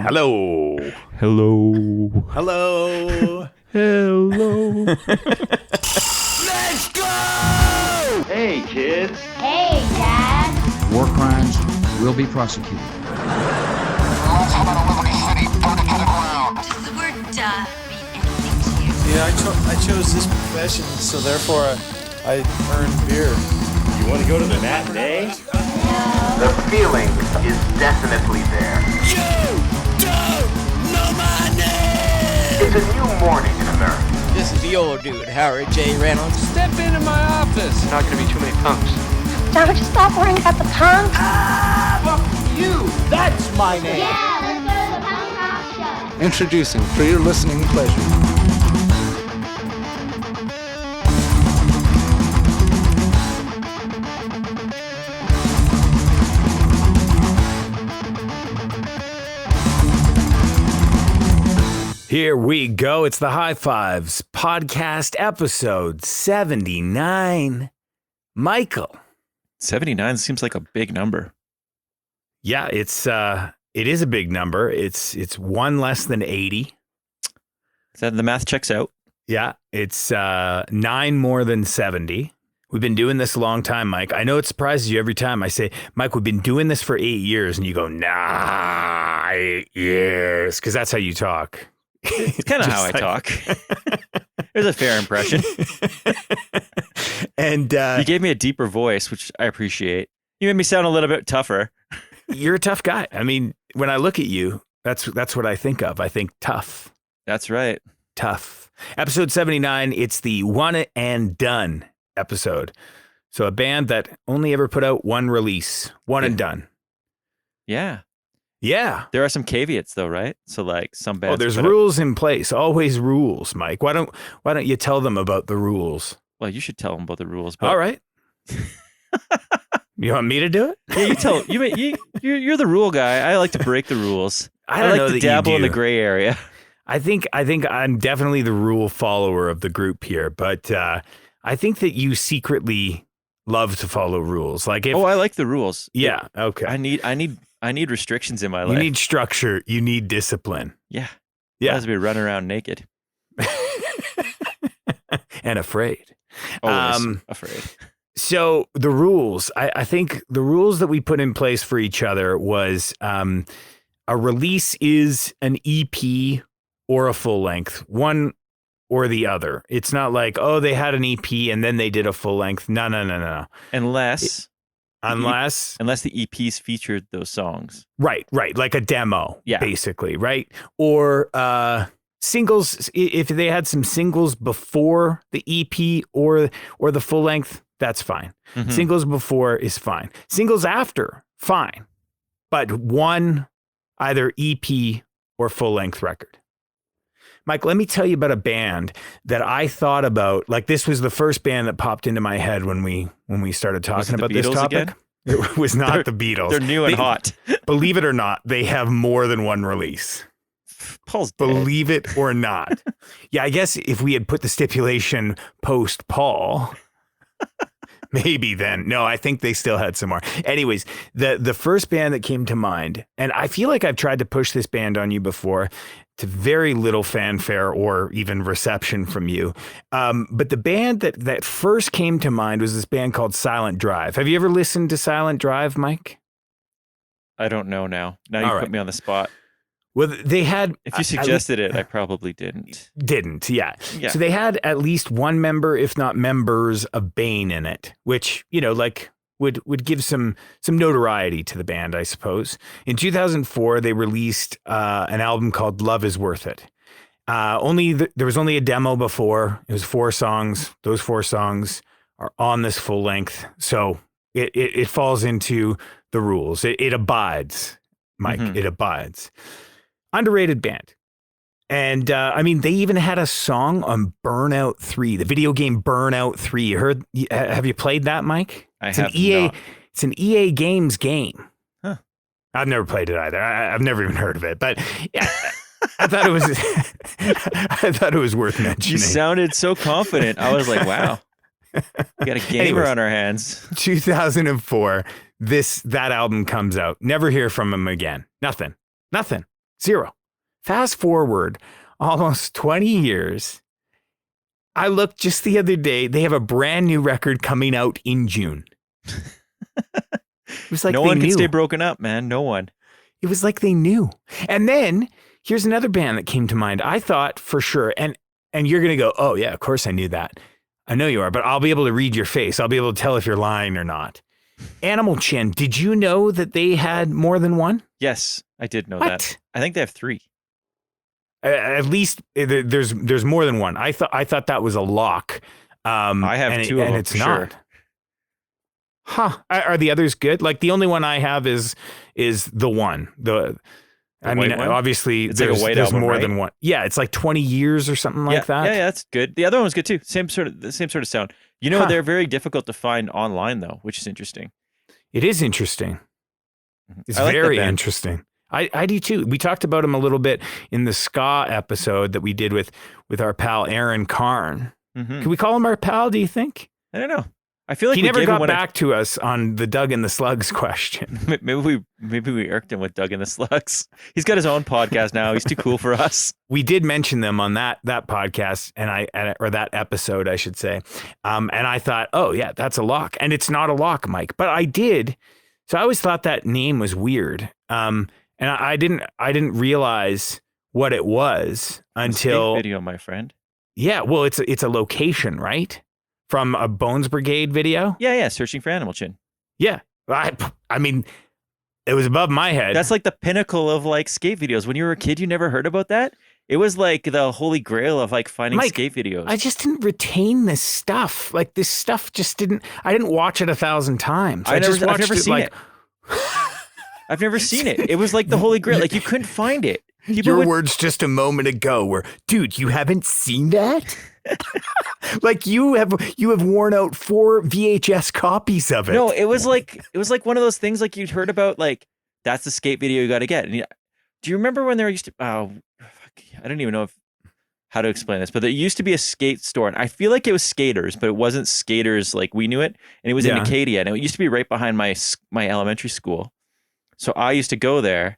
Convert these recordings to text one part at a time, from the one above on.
Hello. Hello. Hello. Hello. Let's go! Hey, kids. Hey, Dad. War crimes will be prosecuted. Let's head out of Liberty City. Burn it to the ground. Does the word mean anything to you? Yeah, I chose this profession, so therefore I earned beer. You want to go to the matinee? The feeling is definitely there. You don't know my name! It's a new morning in America. This is the old dude, Howard J. Reynolds. Step into my office. Not going to be too many punks. Don't you stop worrying about the punk? You. That's my name. Yeah, let's go to the punk rock show. Introducing, for your listening pleasure, Here we go. It's the High Fives podcast episode 79. Michael. 79 seems like a big number. Yeah, it is a big number. It's one less than 80. The math checks out. Yeah, it's 9 more than 70. We've been doing this a long time, Mike. I know it surprises you every time I say, Mike, we've been doing this for 8 years. And you go, nah, 8 years. Because that's how you talk. It's kind of how I talk. It was a fair impression. And you gave me a deeper voice, which I appreciate. You made me sound a little bit tougher. You're a tough guy. I mean, when I look at you, that's what I think of. I think tough. That's right. Tough. Episode 79, it's the one and done episode. So a band that only ever put out one release, one and done. Yeah. Yeah. There are some caveats though, right? So like some bands. Oh, there's rules in place. Always rules, Mike. Why don't you tell them about the rules? Well, you should tell them about the rules. But... All right. You want me to do it? Yeah, you tell. You're the rule guy. I like to break the rules. I don't like know to that dabble you in do. the gray area. I think I'm definitely the rule follower of the group here, but I think that you secretly love to follow rules. Like if I like the rules. Yeah. Okay. I need restrictions in my life. You need structure. You need discipline. Yeah. Yeah. Otherwise we'd be running around naked. And afraid. Always afraid. So the rules, I think the rules that we put in place for each other was a release is an EP or a full length, one or the other. It's not like, oh, they had an EP and then they did a full length. No. Unless the EPs featured those songs. Right. Like a demo, yeah. Basically, right? Or singles, if they had some singles before the EP or the full length, that's fine. Mm-hmm. Singles before is fine. Singles after, fine. But one, either EP or full length record. Mike, let me tell you about a band that I thought about. Like this was the first band that popped into my head when we started talking about this topic. Again? It was not the Beatles. They're new and hot. Believe it or not, they have more than one release. Paul's dead. Believe it or not. Yeah, I guess if we had put the stipulation post Paul, maybe then. No, I think they still had some more. Anyways, the first band that came to mind, and I feel like I've tried to push this band on you before, to very little fanfare or even reception from you. But the band that first came to mind was this band called Silent Drive. Have you ever listened to Silent Drive, Mike? I don't know now. Now you put me on the spot. Well, they had... If you suggested it, I probably didn't. Didn't, yeah. Yeah. So they had at least one member, if not members, of Bane in it, which, would give some notoriety to the band, I suppose. In 2004, they released an album called Love Is Worth It. There was only a demo before. It was 4 songs. Those 4 songs are on this full length. So it falls into the rules. It abides, Mike. Mm-hmm. It abides. Underrated band. And they even had a song on Burnout 3, the video game Burnout 3. Have you played that, Mike? It's an EA Games game. Huh. I've never played it either. I've never even heard of it, but yeah, I thought it was worth mentioning. You sounded so confident. I was like, wow. We got a gamer on our hands. 2004, that album comes out. Never hear from him again. Nothing. Zero. Fast forward almost 20 years. I looked just the other day. They have a brand new record coming out in June. It was like no they one knew. can stay broken up, man. No one. It was like they knew. And then here's another band that came to mind. I thought for sure, and you're going to go, oh yeah, of course I knew that. I know you are, but I'll be able to read your face. I'll be able to tell if you're lying or not. Animal Chin, did you know that they had more than one? Yes, I did know What? that. I think they have 3. At least there's more than one. I thought that was a lock. I have 2 of them. And it's for not. Sure. Huh? Are the others good? Like the only one I have is the one. I mean, white one? obviously It's like a there's, white there's album, more right? than one. Yeah, it's like 20 years or something like that. Yeah, that's good. The other one was good too. The same sort of sound. You know, they're very difficult to find online though, which is interesting. It is interesting. It's I like that very band. interesting. I do too. We talked about him a little bit in the ska episode that we did with our pal Aaron Karn. Mm-hmm. Can we call him our pal, do you think? I don't know. I feel like He we never gave him got one back to us on the Doug and the Slugs question. Maybe we irked him with Doug and the Slugs. He's got his own podcast now. He's too cool for us. We did mention them on that podcast or that episode, I should say. And I thought, oh yeah, that's a lock. And it's not a lock, Mike. But I did. So I always thought that name was weird. And I didn't realize what it was until video, my friend. Yeah, well, it's a location, right? From a Bones Brigade video. Yeah. Searching for Animal Chin. Yeah, I mean, it was above my head. That's like the pinnacle of like skate videos. When you were a kid, you never heard about that. It was like the holy grail of like finding Mike, skate videos. I just didn't retain this stuff. Like this stuff just didn't. I didn't watch it 1,000 times. I've never seen like, it. I've never seen it. It was like the holy grail. Like you couldn't find it. Your words just a moment ago were, dude, you haven't seen that? Like you have worn out 4 VHS copies of it. No, it was like one of those things like you'd heard about. Like that's the skate video you got to get. And do you remember when there used to? Oh, I don't even know how to explain this, but there used to be a skate store, and I feel like it was Skaters, but it wasn't Skaters like we knew it, and it was in Acadia, and it used to be right behind my elementary school. So I used to go there.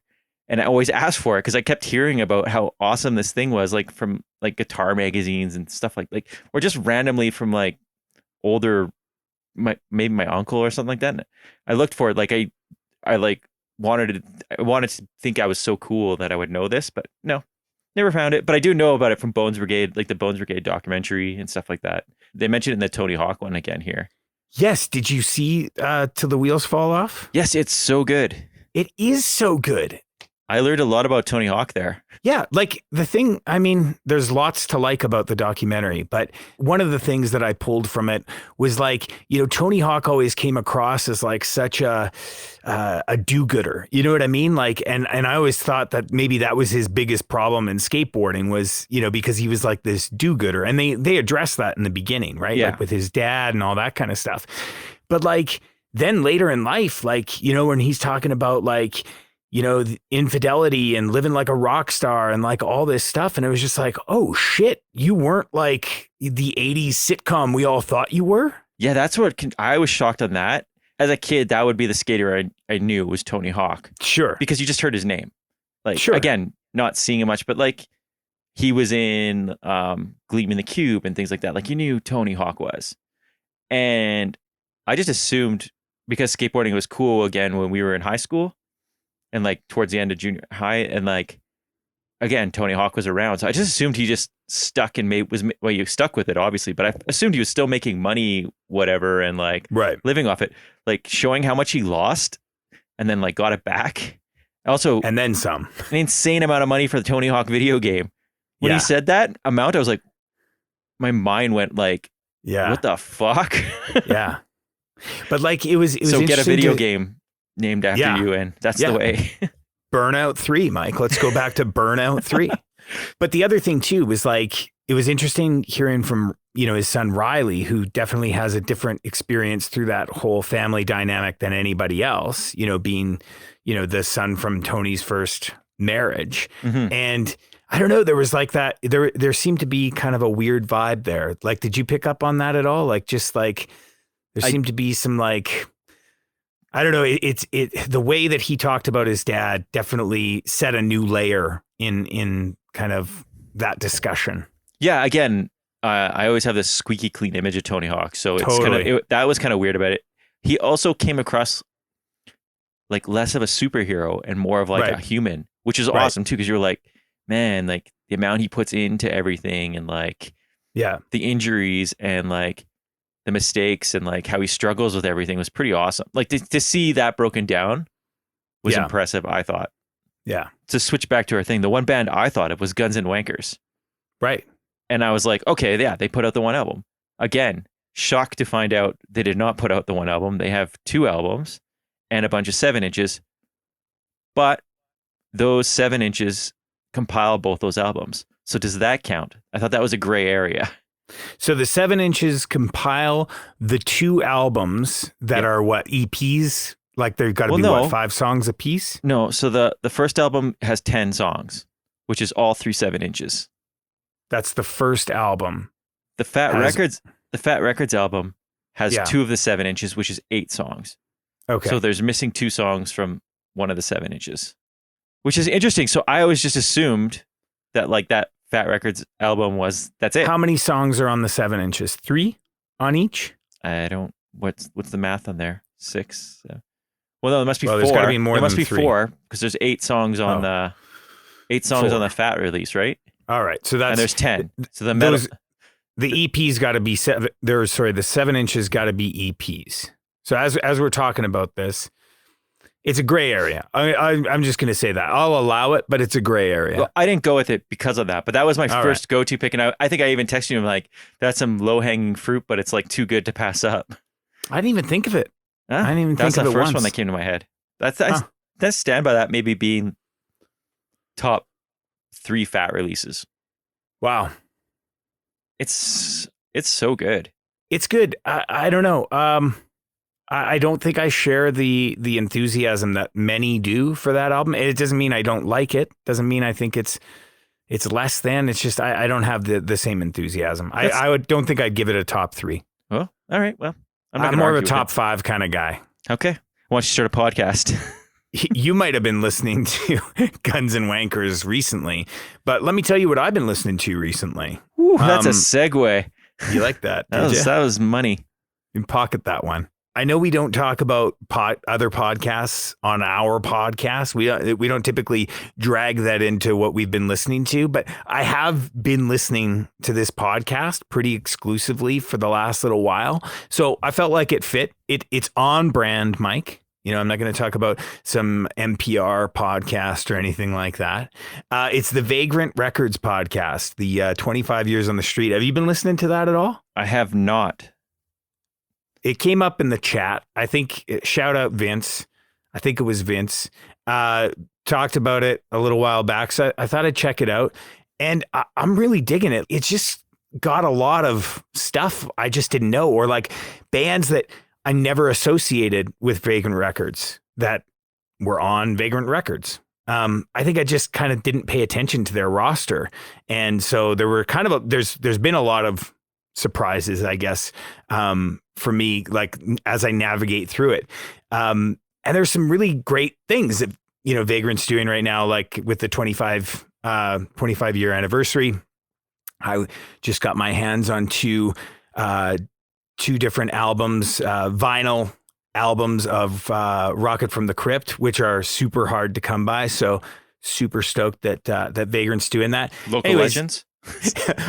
And I always asked for it because I kept hearing about how awesome this thing was, like from like guitar magazines and stuff like or just randomly from like older, maybe my uncle or something like that. And I looked for it, like I wanted to think I was so cool that I would know this, but no, never found it. But I do know about it from Bones Brigade, like the Bones Brigade documentary and stuff like that. They mentioned it in the Tony Hawk one again here. Yes, did you see Till the Wheels Fall Off? Yes, it's so good. It is so good. I learned a lot about Tony Hawk there. Yeah, like the thing, I mean, there's lots to like about the documentary, but one of the things that I pulled from it was like, you know, Tony Hawk always came across as like such a do-gooder. You know what I mean? Like, and I always thought that maybe that was his biggest problem in skateboarding was, you know, because he was like this do-gooder, and they addressed that in the beginning, right? Yeah. Like with his dad and all that kind of stuff. But like then later in life, like, you know, when he's talking about like, you know, infidelity and living like a rock star and like all this stuff. And it was just like, oh shit, you weren't like the 80s sitcom we all thought you were. Yeah, that's what I was shocked on that. As a kid, that would be the skater I knew was Tony Hawk. Sure. Because you just heard his name. Like, sure. Again, not seeing him much, but like he was in Gleam in the Cube and things like that. Like you knew who Tony Hawk was. And I just assumed because skateboarding was cool again when we were in high school. And like towards the end of junior high, and like again, Tony Hawk was around, so I just assumed he just stuck and you stuck with it, obviously. But I assumed he was still making money, whatever, and like living off it, like showing how much he lost, and then like got it back. Also, and then some, an insane amount of money for the Tony Hawk video game. When he said that amount, I was like, my mind went like, what the fuck? Yeah, but like it was so get a video game named after you, and that's the way. Burnout 3, Mike. Let's go back to Burnout 3. But the other thing too was like it was interesting hearing from, you know, his son Riley, who definitely has a different experience through that whole family dynamic than anybody else, you know, being, you know, the son from Tony's first marriage. Mm-hmm. And I don't know, there was like that, there seemed to be kind of a weird vibe there. Like, did you pick up on that at all? Like, just like, there seemed to be some like, I don't know. It's the way that he talked about his dad definitely set a new layer in kind of that discussion. Yeah, again, I always have this squeaky clean image of Tony Hawk, so it's Totally. that was kind of weird about it. He also came across like less of a superhero and more of like Right. a human, which is Right. awesome too, because you're like, man, like the amount he puts into everything and like Yeah. the injuries and like the mistakes and like how he struggles with everything was pretty awesome. Like to see that broken down was Yeah. impressive, I thought. Yeah. To switch back to our thing, the one band I thought of was Guns and Wankers. Right. And I was like, okay, yeah, they put out the one album. Again, shocked to find out they did not put out the one album. They have 2 albums and a bunch of 7-inches. But those 7-inches compile both those albums. So does that count? I thought that was a gray area. So the 7-inches compile the 2 albums that are what, EPs? Like they've got to be what, 5 songs a piece? No, so the first album has 10 songs, which is all 3 7-inches. That's the first album. The Fat Records album has 2 of the 7-inches, which is 8 songs. Okay. So there's missing 2 songs from one of the 7-inches, which is interesting. So I always just assumed that like that Fat Records album that's it. How many songs are on the 7-inches? 3 on each? I don't. What's the math on there? 6. Well, no, there must be 4. There's got to be more there must than be 3. 4 because there's 8 songs on the 8 songs 4. on the Fat release, right? All right. So that's and there's 10. So the metal. The EP's got to be the 7-inches got to be EPs. So as we're talking about this, it's a gray area. I'm just going to say that. I'll allow it, but it's a gray area. Well, I didn't go with it because of that, but that was my first go-to pick. And I think I even texted you like, that's some low-hanging fruit, but it's like too good to pass up. I didn't even think of it. Huh? I didn't even think of it That's the first once. one that came to my head. I stand by that maybe being top 3 Fat releases. Wow. It's so good. It's good. I don't know. I don't think I share the enthusiasm that many do for that album. It doesn't mean I don't like it. Doesn't mean I think it's less than. It's just I don't have the same enthusiasm. I don't think I'd give it a top 3. Well, all right. Well, I'm more of a top 5 kind of guy. Okay. Why don't you start a podcast? You might have been listening to Guns and Wankers recently, but let me tell you what I've been listening to recently. Ooh, that's a segue. You like that? That was money. You can pocket that one. I know we don't talk about other podcasts on our podcast. We don't typically drag that into what we've been listening to, but I have been listening to this podcast pretty exclusively for the last little while. So I felt like it fit. It's on brand, Mike. You know, I'm not going to talk about some NPR podcast or anything like that. It's the Vagrant Records podcast, the 25 Years on the Street. Have you been listening to that at all? I have not. It came up in the chat. I think, shout out Vince. I think it was Vince. Talked about it a little while back. So I thought I'd check it out. And I'm really digging it. It's just got a lot of stuff I just didn't know, or like bands that I never associated with Vagrant Records that were on Vagrant Records. I think I just kind of didn't pay attention to their roster. And so there were kind of there's been a lot of surprises, I guess, for me, like as I navigate through it. And there's some really great things that, you know, Vagrant's doing right now, like with the 25 year anniversary. I just got my hands on 2 different albums, vinyl albums of Rocket from the Crypt, which are super hard to come by. So super stoked that Vagrant's doing that. Legends?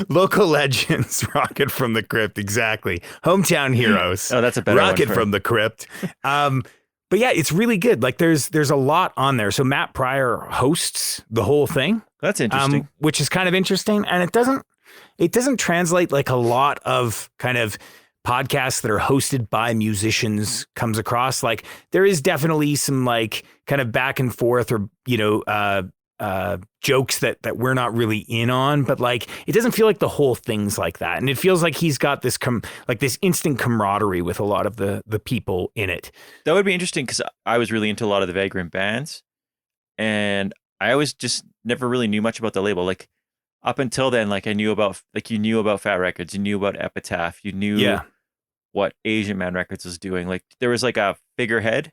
Local legends, Rocket from the Crypt, exactly. Hometown heroes. Oh, that's a better Rocket one from the Crypt. But yeah, it's really good. Like there's a lot on there. So Matt Pryor hosts the whole thing. That's interesting. Which is kind of interesting. And it doesn't translate like a lot of kind of podcasts that are hosted by musicians comes across. Like there is definitely some like kind of back and forth or, you know, jokes that we're not really in on, but like it doesn't feel like the whole thing's like that. And it feels like he's got this this instant camaraderie with a lot of the people in it. That would be interesting because I was really into a lot of the Vagrant bands, and I always just never really knew much about the label. Like up until then, like I knew about, like you knew about Fat Records, you knew about Epitaph, you knew what Asian Man Records was doing. Like there was like a figurehead,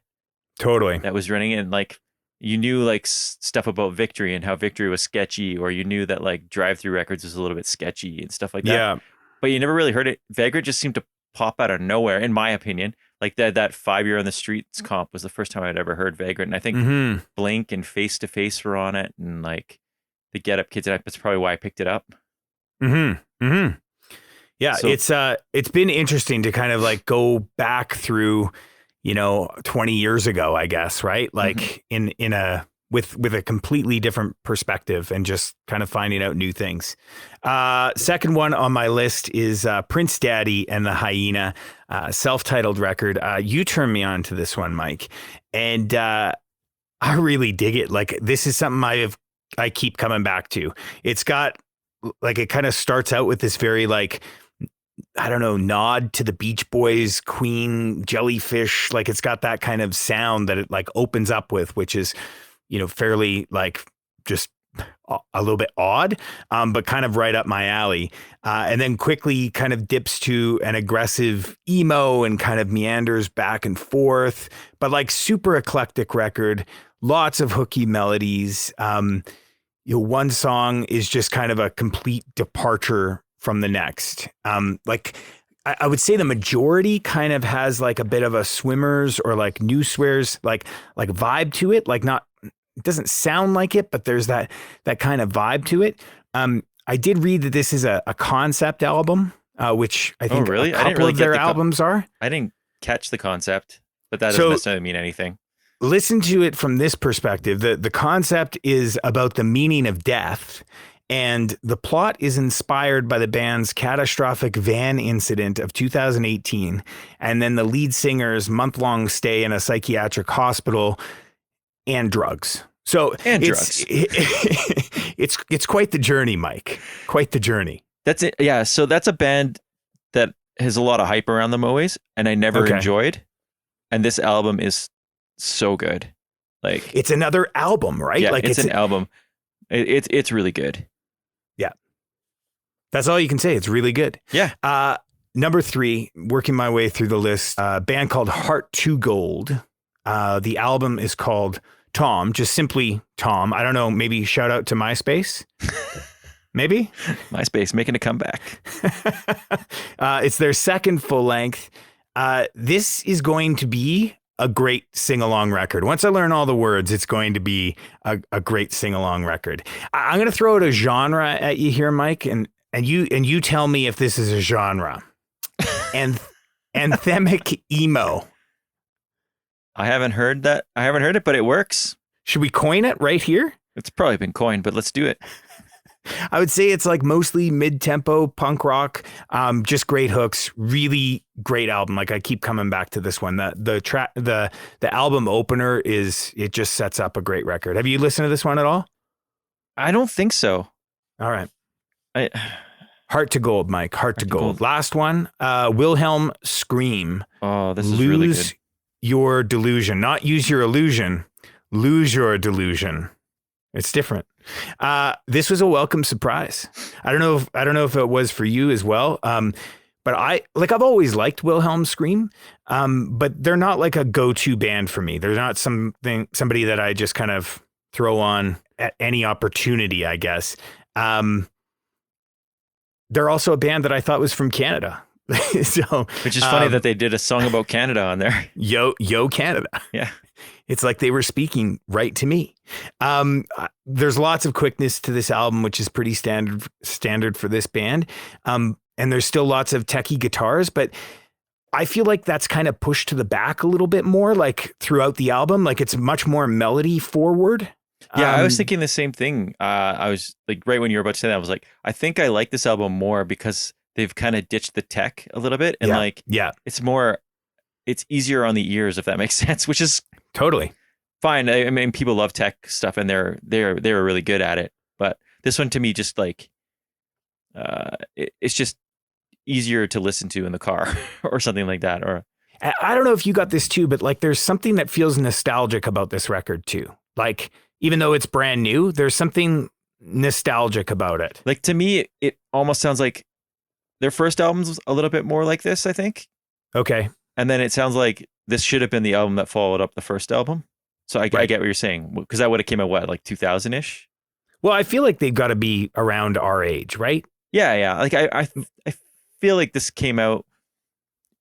Totally. that was running, and like you knew like stuff about Victory and how Victory was sketchy, or you knew that like Drive Through Records was a little bit sketchy and stuff like that. Yeah. But you never really heard it. Vagrant just seemed to pop out of nowhere, in my opinion. Like that 5 Year on the Streets comp was the first time I'd ever heard Vagrant, and I think Blink and Face to Face were on it, and like the Get Up Kids, and that's probably why I picked it up. Yeah, so, it's been interesting to kind of like go back through, 20 years ago, I guess, right? Like in a with a completely different perspective and just kind of finding out new things. Second one on my list is Prince Daddy and the Hyena, self-titled record. You turned me on to this one, Mike, and I really dig it. Like, this is something I keep coming back to. It's got like, it kind of starts out with this very like, I don't know, nod to the Beach Boys, Queen, Jellyfish. Like, it's got that kind of sound that it like opens up with, which is, fairly like just a little bit odd, but kind of right up my alley. And then quickly kind of dips to an aggressive emo and kind of meanders back and forth, but like super eclectic record, lots of hooky melodies. One song is just kind of a complete departure from the next. Like I would say the majority kind of has like a bit of a Swimmers or like New Swears, like vibe to it. Like it doesn't sound like it, but there's that kind of vibe to it. I did read that this is a concept album, which I think really? a couple of their albums are. I didn't catch the concept, but that doesn't necessarily mean anything. Listen to it from this perspective. The concept is about the meaning of death, and the plot is inspired by the band's catastrophic van incident of 2018, and then the lead singer's month-long stay in a psychiatric hospital and drugs. So it's quite the journey, Mike. Quite the journey. That's it. Yeah. So that's a band that has a lot of hype around them always, and I never enjoyed. And this album is so good. Like, it's another album, right? Yeah, like it's an album. It's really good. Yeah. That's all you can say. It's really good. Yeah. Number 3, working my way through the list, a band called Heart to Gold. The album is called Tom, just simply Tom. I don't know, maybe shout out to MySpace. Maybe? MySpace making a comeback. It's their second full length. This is going to be a great sing-along record. Once I learn all the words, it's going to be a great sing-along record. I'm going to throw out a genre at you here, Mike, and you tell me if this is a genre. And anthemic emo. I haven't heard that. I haven't heard it, but it works. Should we coin it right here? It's probably been coined, but let's do it. I would say it's like mostly mid-tempo punk rock, just great hooks, really great album. Like, I keep coming back to this one. The album opener it just sets up a great record. Have you listened to this one at all? I don't think so. All right. Heart to Gold, Mike. Heart to Gold. Last one. Wilhelm Scream. Oh, this is really good. Your delusion, not use your illusion, lose your delusion. It's different. This was a welcome surprise. I don't know if it was for you as well. But I've always liked Wilhelm Scream. But they're not like a go-to band for me. They're not somebody that I just kind of throw on at any opportunity, I guess. They're also a band that I thought was from Canada. So, which is funny that they did a song about Canada on there. Yo Canada. Yeah. It's like they were speaking right to me. There's lots of quickness to this album, which is pretty standard for this band. And there's still lots of techie guitars, but I feel like that's kind of pushed to the back a little bit more, like throughout the album. Like, it's much more melody forward. Yeah, I was thinking the same thing. I was like, right when you were about to say that, I was like, I think I like this album more because they've kind of ditched the tech a little bit, and it's easier on the ears, if that makes sense, which is totally fine. I mean, people love tech stuff, and they were really good at it. But this one, to me, just like it's just easier to listen to in the car or something like that. Or I don't know if you got this too, but like, there's something that feels nostalgic about this record too. Like, even though it's brand new, there's something nostalgic about it. Like, to me, it almost sounds like their first album's a little bit more like this, I think. Okay. And then it sounds like this should have been the album that followed up the first album. So I get what you're saying, because that would have came out like 2000-ish. Well, I feel like they've got to be around our age, right? Yeah. Like I feel like this came out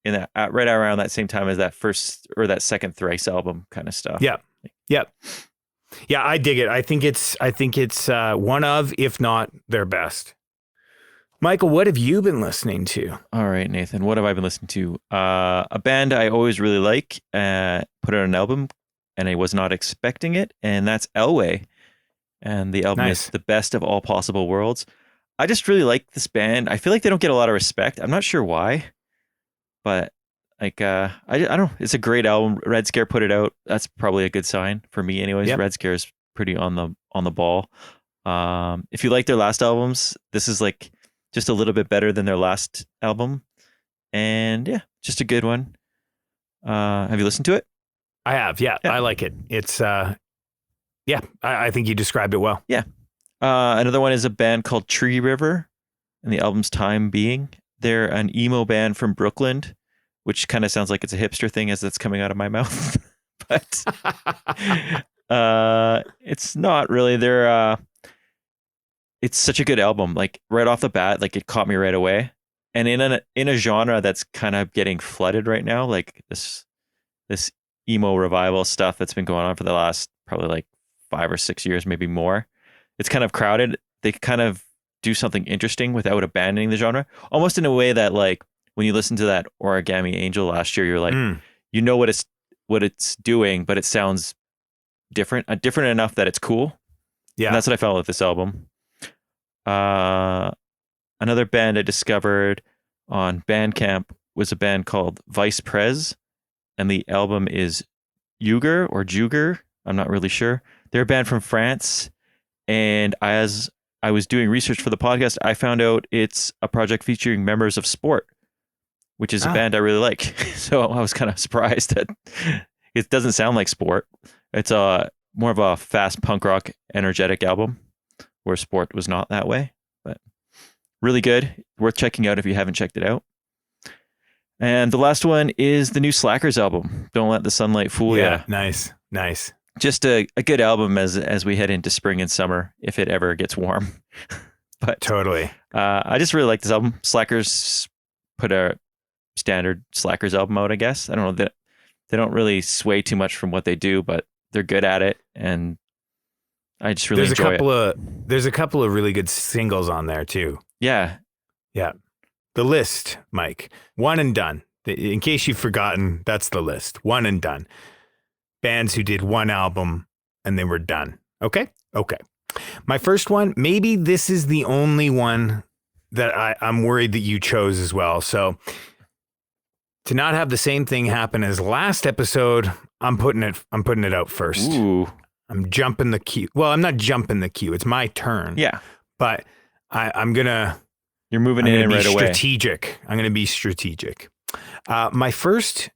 in that right around that same time as that first or that second Thrice album kind of stuff. Yeah. I dig it. I think it's one of, if not their best. Michael, what have you been listening to? All right, Nathan, what have I been listening to? A band I always really like put out an album, and I was not expecting it, and that's Elway. And the album is The Best of All Possible Worlds. I just really like this band. I feel like they don't get a lot of respect. I'm not sure why, but like I don't know. It's a great album. Red Scare put it out. That's probably a good sign for me, anyways. Yep. Red Scare is pretty on the ball. If you like their last albums, this is like just a little bit better than their last album, and yeah, just a good one. Have you listened to it? I have. Yeah. I like it. It's I think you described it well. Yeah. Another one is a band called Tree River, and the album's Time Being. They're an emo band from Brooklyn, which kind of sounds like it's a hipster thing as that's coming out of my mouth. But it's not really. It's such a good album. Like right off the bat, like it caught me right away. And in a genre that's kind of getting flooded right now, like this emo revival stuff that's been going on for the last probably like 5 or 6 years, maybe more. It's kind of crowded. They kind of do something interesting without abandoning the genre, almost in a way that like when you listen to that Origami Angel last year, you're like, you know what it's doing, but it sounds different enough that it's cool. Yeah, and that's what I felt with this album. Another band I discovered on Bandcamp was a band called Vice Prez, and the album is Juger. I'm not really sure. They're a band from France, and as I was doing research for the podcast, I found out it's a project featuring members of Sport, which is a band I really like. So I was kind of surprised that it doesn't sound like Sport. It's more of a fast punk rock, energetic album, where Sport was not that way. But really good, worth checking out if you haven't checked it out. And the last one is the new Slackers album, Don't Let the Sunlight Fool Ya. Nice. Just a good album as we head into spring and summer, if it ever gets warm. But totally. I just really like this album. Slackers put a standard Slackers album out, I guess. I don't know that they don't really sway too much from what they do, but they're good at it, and I just really enjoy it. There's a couple of really good singles on there too. Yeah. The list, Mike. One and done. In case you've forgotten, that's the list. One and done. Bands who did one album and they were done. Okay. My first one, maybe this is the only one that I'm worried that you chose as well. So to not have the same thing happen as last episode, I'm putting it out first. Ooh. I'm jumping the queue. Well, I'm not jumping the queue. It's my turn. Yeah. But You're moving in right away. I'm going to be strategic. My first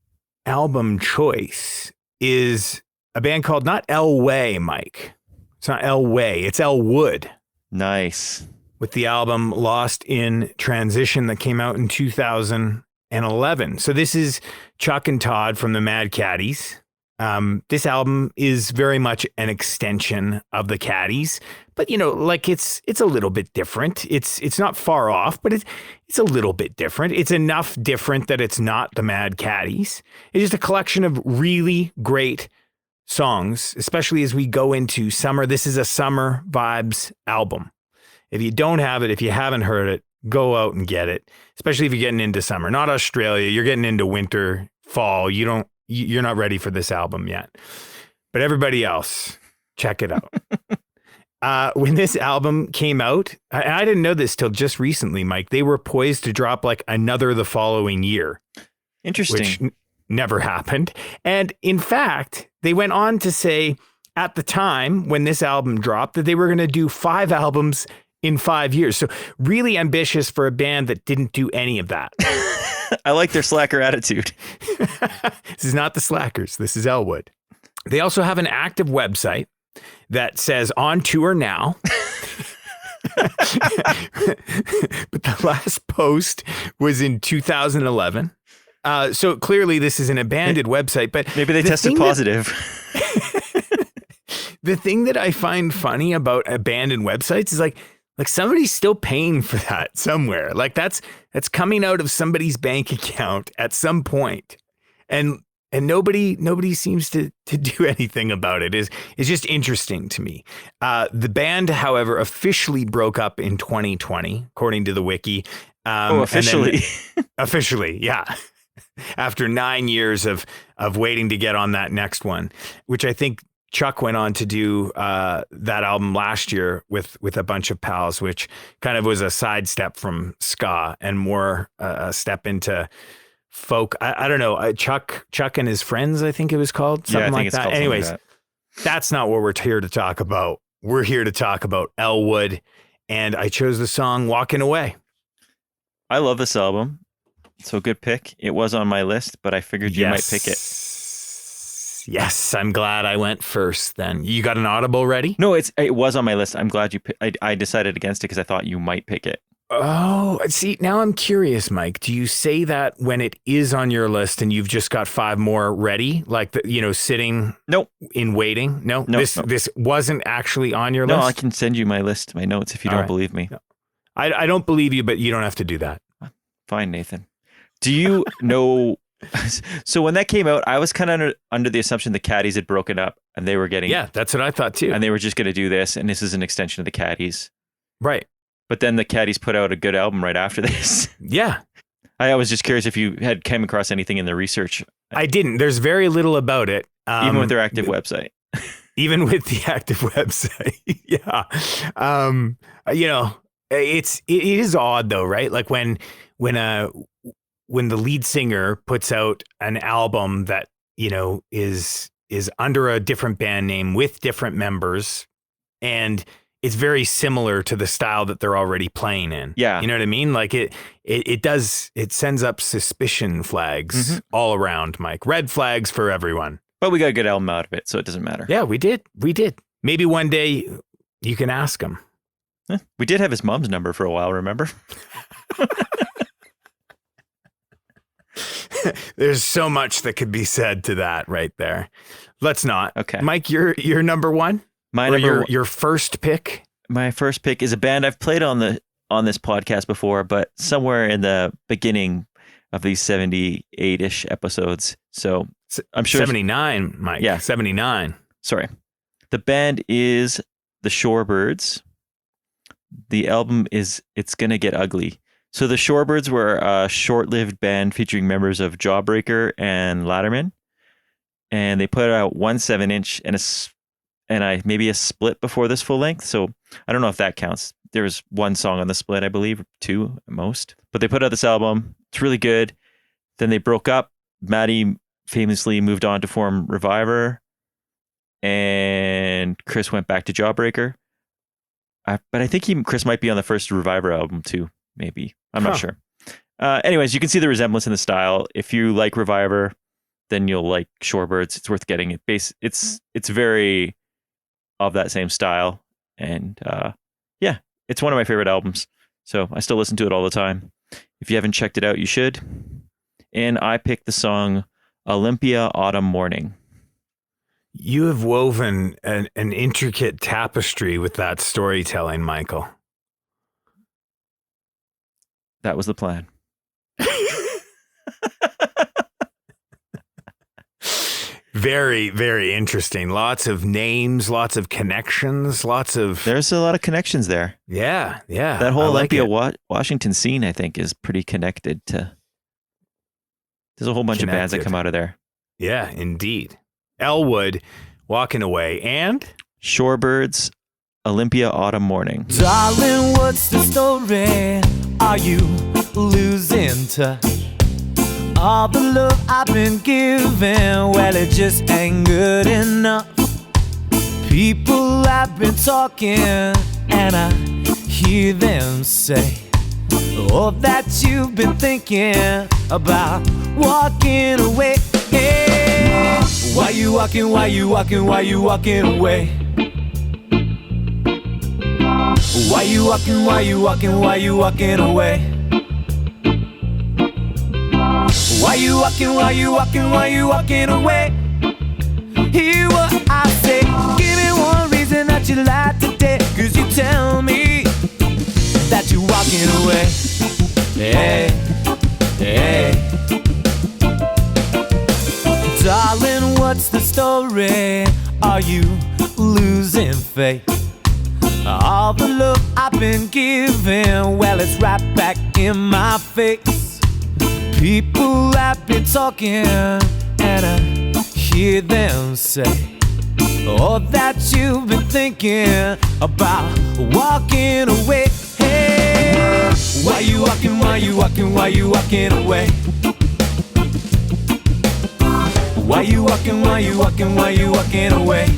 album choice is a band called not Elway, Mike. It's not Elway. It's Elwood. Nice. With the album Lost in Transition that came out in 2011. So this is Chuck and Todd from the Mad Caddies. This album is very much an extension of the Caddies, but like it's a little bit different. It's not far off, but it's a little bit different. It's enough different that it's not the Mad Caddies. It's just a collection of really great songs, especially as we go into summer. This is a summer vibes album. If you don't have it, if you haven't heard it, go out and get it, especially if you're getting into summer, not Australia. You're getting into winter, fall. You're not ready for this album yet, but everybody else, check it out. When this album came out, I didn't know this till just recently, Mike, they were poised to drop like another the following year. Interesting. Which never happened. And in fact, they went on to say at the time when this album dropped that they were going to do 5 albums in 5 years. So really ambitious for a band that didn't do any of that. I like their slacker attitude. This is not the Slackers. This is Elwood. They also have an active website that says on tour now. But the last post was in 2011. So clearly this is an abandoned website, but Maybe they tested positive. The thing that I find funny about abandoned websites is like somebody's still paying for that somewhere. Like that's coming out of somebody's bank account at some point. And nobody seems to do anything about it. It's just interesting to me. The band, however, officially broke up in 2020, according to the wiki. Officially. Officially, yeah. After 9 years of waiting to get on that next one, which I think Chuck went on to do that album last year with a bunch of pals, which kind of was a sidestep from ska and more a step into folk. I don't know. Chuck and his friends, I think it was called something like that. Anyways, that's not what we're here to talk about. We're here to talk about Elwood, and I chose the song "Walking Away." I love this album. So good pick. It was on my list, but I figured you might pick it. Yes, I'm glad I went first then. You got an audible ready? No, it was on my list. I'm glad you I decided against it because I thought you might pick it. Oh, see, now I'm curious, Mike. Do you say that when it is on your list and you've just got 5 more ready? Like, sitting Nope. in waiting? No? Nope, This wasn't actually on your list? No, I can send you my list, my notes if you don't believe me. No. I don't believe you, but you don't have to do that. Fine, Nathan. Do you know... So when that came out, I was kind of under the assumption the Caddies had broken up and they were getting... Yeah, that's what I thought too. And they were just going to do this, and this is an extension of the Caddies. Right. But then the Caddies put out a good album right after this. Yeah. I was just curious if you had came across anything in the research. I didn't. There's very little about it. Even with their active website. Even with the active website. Yeah. It is odd though, right? Like when the lead singer puts out an album that, is under a different band name with different members, and it's very similar to the style that they're already playing in. Yeah. You know what I mean? Like it sends up suspicion flags all around, Mike. Red flags for everyone. But we got a good album out of it, so it doesn't matter. Yeah, we did. Maybe one day you can ask him. We did have his mom's number for a while, remember? There's so much that could be said to that right there. Let's not. Okay. Mike, your number one? Your first pick? My first pick is a band I've played on this podcast before, but somewhere in the beginning of these 78-ish episodes. So I'm sure 79, Mike. Yeah. 79. Sorry. The band is the Shorebirds. The album is It's Gonna Get Ugly. So the Shorebirds were a short-lived band featuring members of Jawbreaker and Latterman, and they put out 1 7-inch and maybe a split before this full length. So I don't know if that counts. There was 1 song on the split, I believe, 2 at most. But they put out this album. It's really good. Then they broke up. Maddie famously moved on to form Reviver, and Chris went back to Jawbreaker. But I think Chris might be on the first Reviver album too. Maybe. I'm not sure. Anyways, you can see the resemblance in the style. If you like Reviver, then you'll like Shorebirds. It's worth getting it. It's very of that same style. And it's one of my favorite albums. So I still listen to it all the time. If you haven't checked it out, you should. And I picked the song Olympia Autumn Morning. You have woven an intricate tapestry with that storytelling, Michael. That was the plan. Very, very interesting. Lots of names, lots of connections, There's a lot of connections there. Yeah. That whole Olympia, Washington scene, I think, is pretty connected to... There's a whole bunch of bands that come out of there. Yeah, indeed. Elwood, Walking Away, and... Shorebirds, Olympia Autumn Morning. Darling, what's the story? Are you losing touch? All the love I've been giving, well, it just ain't good enough. People have been talking, and I hear them say, oh, that you've been thinking about walking away. Why you walking, why you walking, why you walking away? Why you walking, why you walking, why you walking away? Why you walking, why you walking, why you walking away? Hear what I say. Give me one reason that you lied today. Cause you tell me that you're walking away. Hey, hey. Darling, what's the story? Are you losing faith? All the love I've been giving, well, it's right back in my face. People have been talking, and I hear them say, oh, that you've been thinking about walking away. Hey, why you walking, why you walking, why you walking away? Why you walking, why you walking, why you walking away?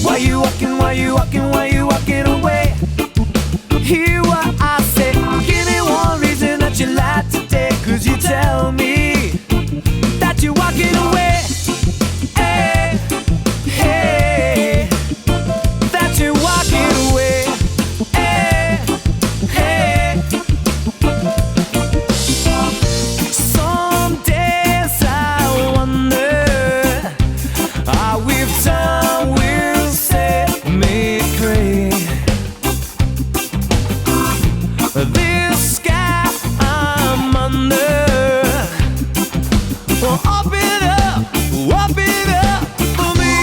Why you walking, why you walking, why you walking away? Hear what I say. Give me one reason that you lied today. Cause you tell me that you're walking away. Hey, hey, that you're walking away. Hey, hey. Some days I wonder how if time will set me free. This sky I'm under, well, open up for me.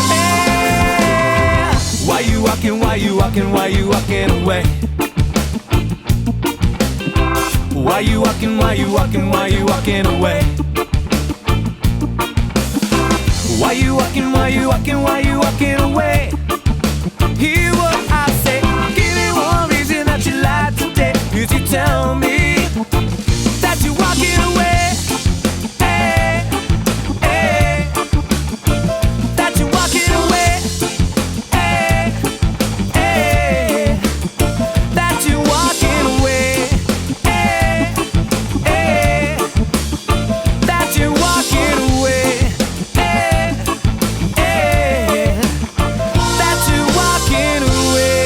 Hey, why you walking, why you walking, why you walking away? Why you walking, why you walking, why you walking away? Why you walking, why you walking, why you walking away? Hear what I say. Give me one reason that you lied today. Cause you tell me that you're walking away. Hey, hey, that you're walking away. Hey, hey, that you're walking away. Hey, hey, that you're walking away. Hey, hey, that you're walking away.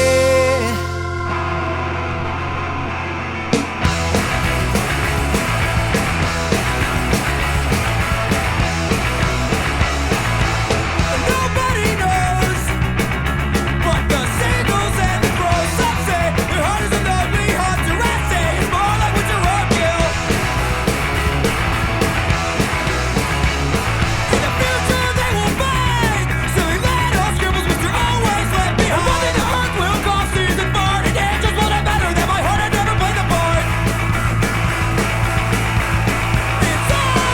Nobody knows but the seagulls and the crows. Some say your heart is an ugly heart to rest. Say it's more like what your heart kill. In the future they will find silly little scribbles which are always left behind. And one thing the earth will call season 4. And it just won't have mattered that my heart had never played the part. It's hard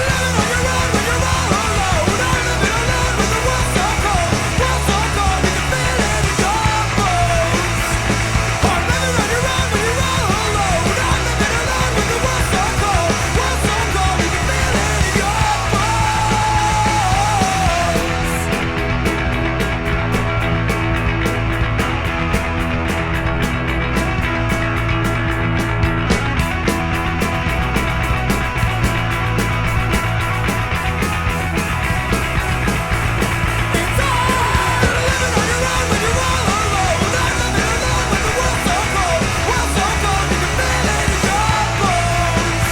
living on your own when you're all alone. I'm living alone when the world's so cold. World's so cold you can feel it in your bones. Hard living on your own when you're all alone. I'm living alone when the world's so cold. World's so cold you can feel it in your bones. It's hard living on your own when you're all alone. I'm living alone when the world's so cold. World's so cold you can feel it in your bones.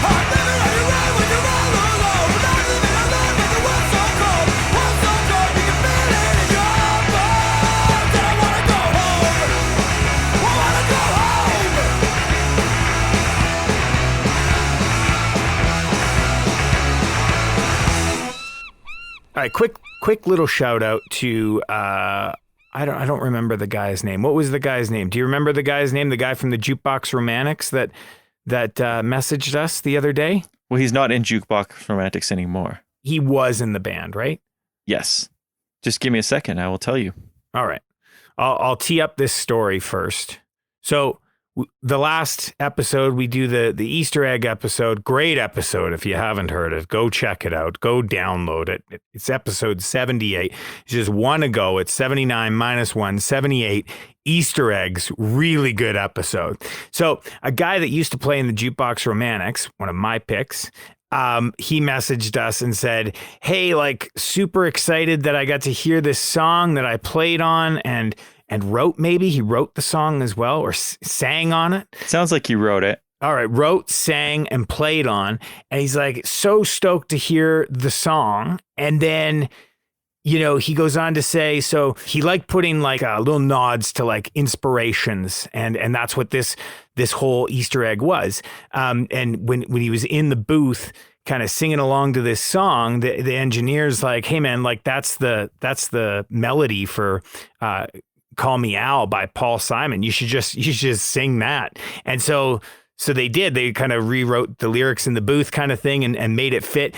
Hard living on your own when you're all alone. I'm living alone when the world's so cold. World's so cold you can feel it in your bones. And I wanna go home. I wanna go home. All right, quick little shout out to I don't remember the guy's name. What was the guy's name? Do you remember the guy's name? The guy from the Jukebox Romantics that messaged us the other day? Well, he's not in Jukebox Romantics anymore. He was in the band, right? Yes. Just give me a second. I will tell you. All right. I'll tee up this story first. So the last episode, we do the Easter egg episode. Great episode. If you haven't heard it, go check it out. Go download it. It's episode 78. It's just one ago. It's 79 minus 1, 78. Easter eggs. Really good episode. So a guy that used to play in the Jukebox Romantics, one of my picks, he messaged us and said, hey, like super excited that I got to hear this song that I played on, and wrote, maybe he wrote the song as well, or sang on it. Sounds like you wrote it. All right, wrote, sang, and played on. And he's like so stoked to hear the song. And then, he goes on to say, so he liked putting like little nods to like inspirations. And that's what this whole Easter egg was. And when he was in the booth kind of singing along to this song, the engineer's like, hey man, like that's the melody for Call Me Al by Paul Simon. You should just sing that. And so they did. They kind of rewrote the lyrics in the booth kind of thing and made it fit.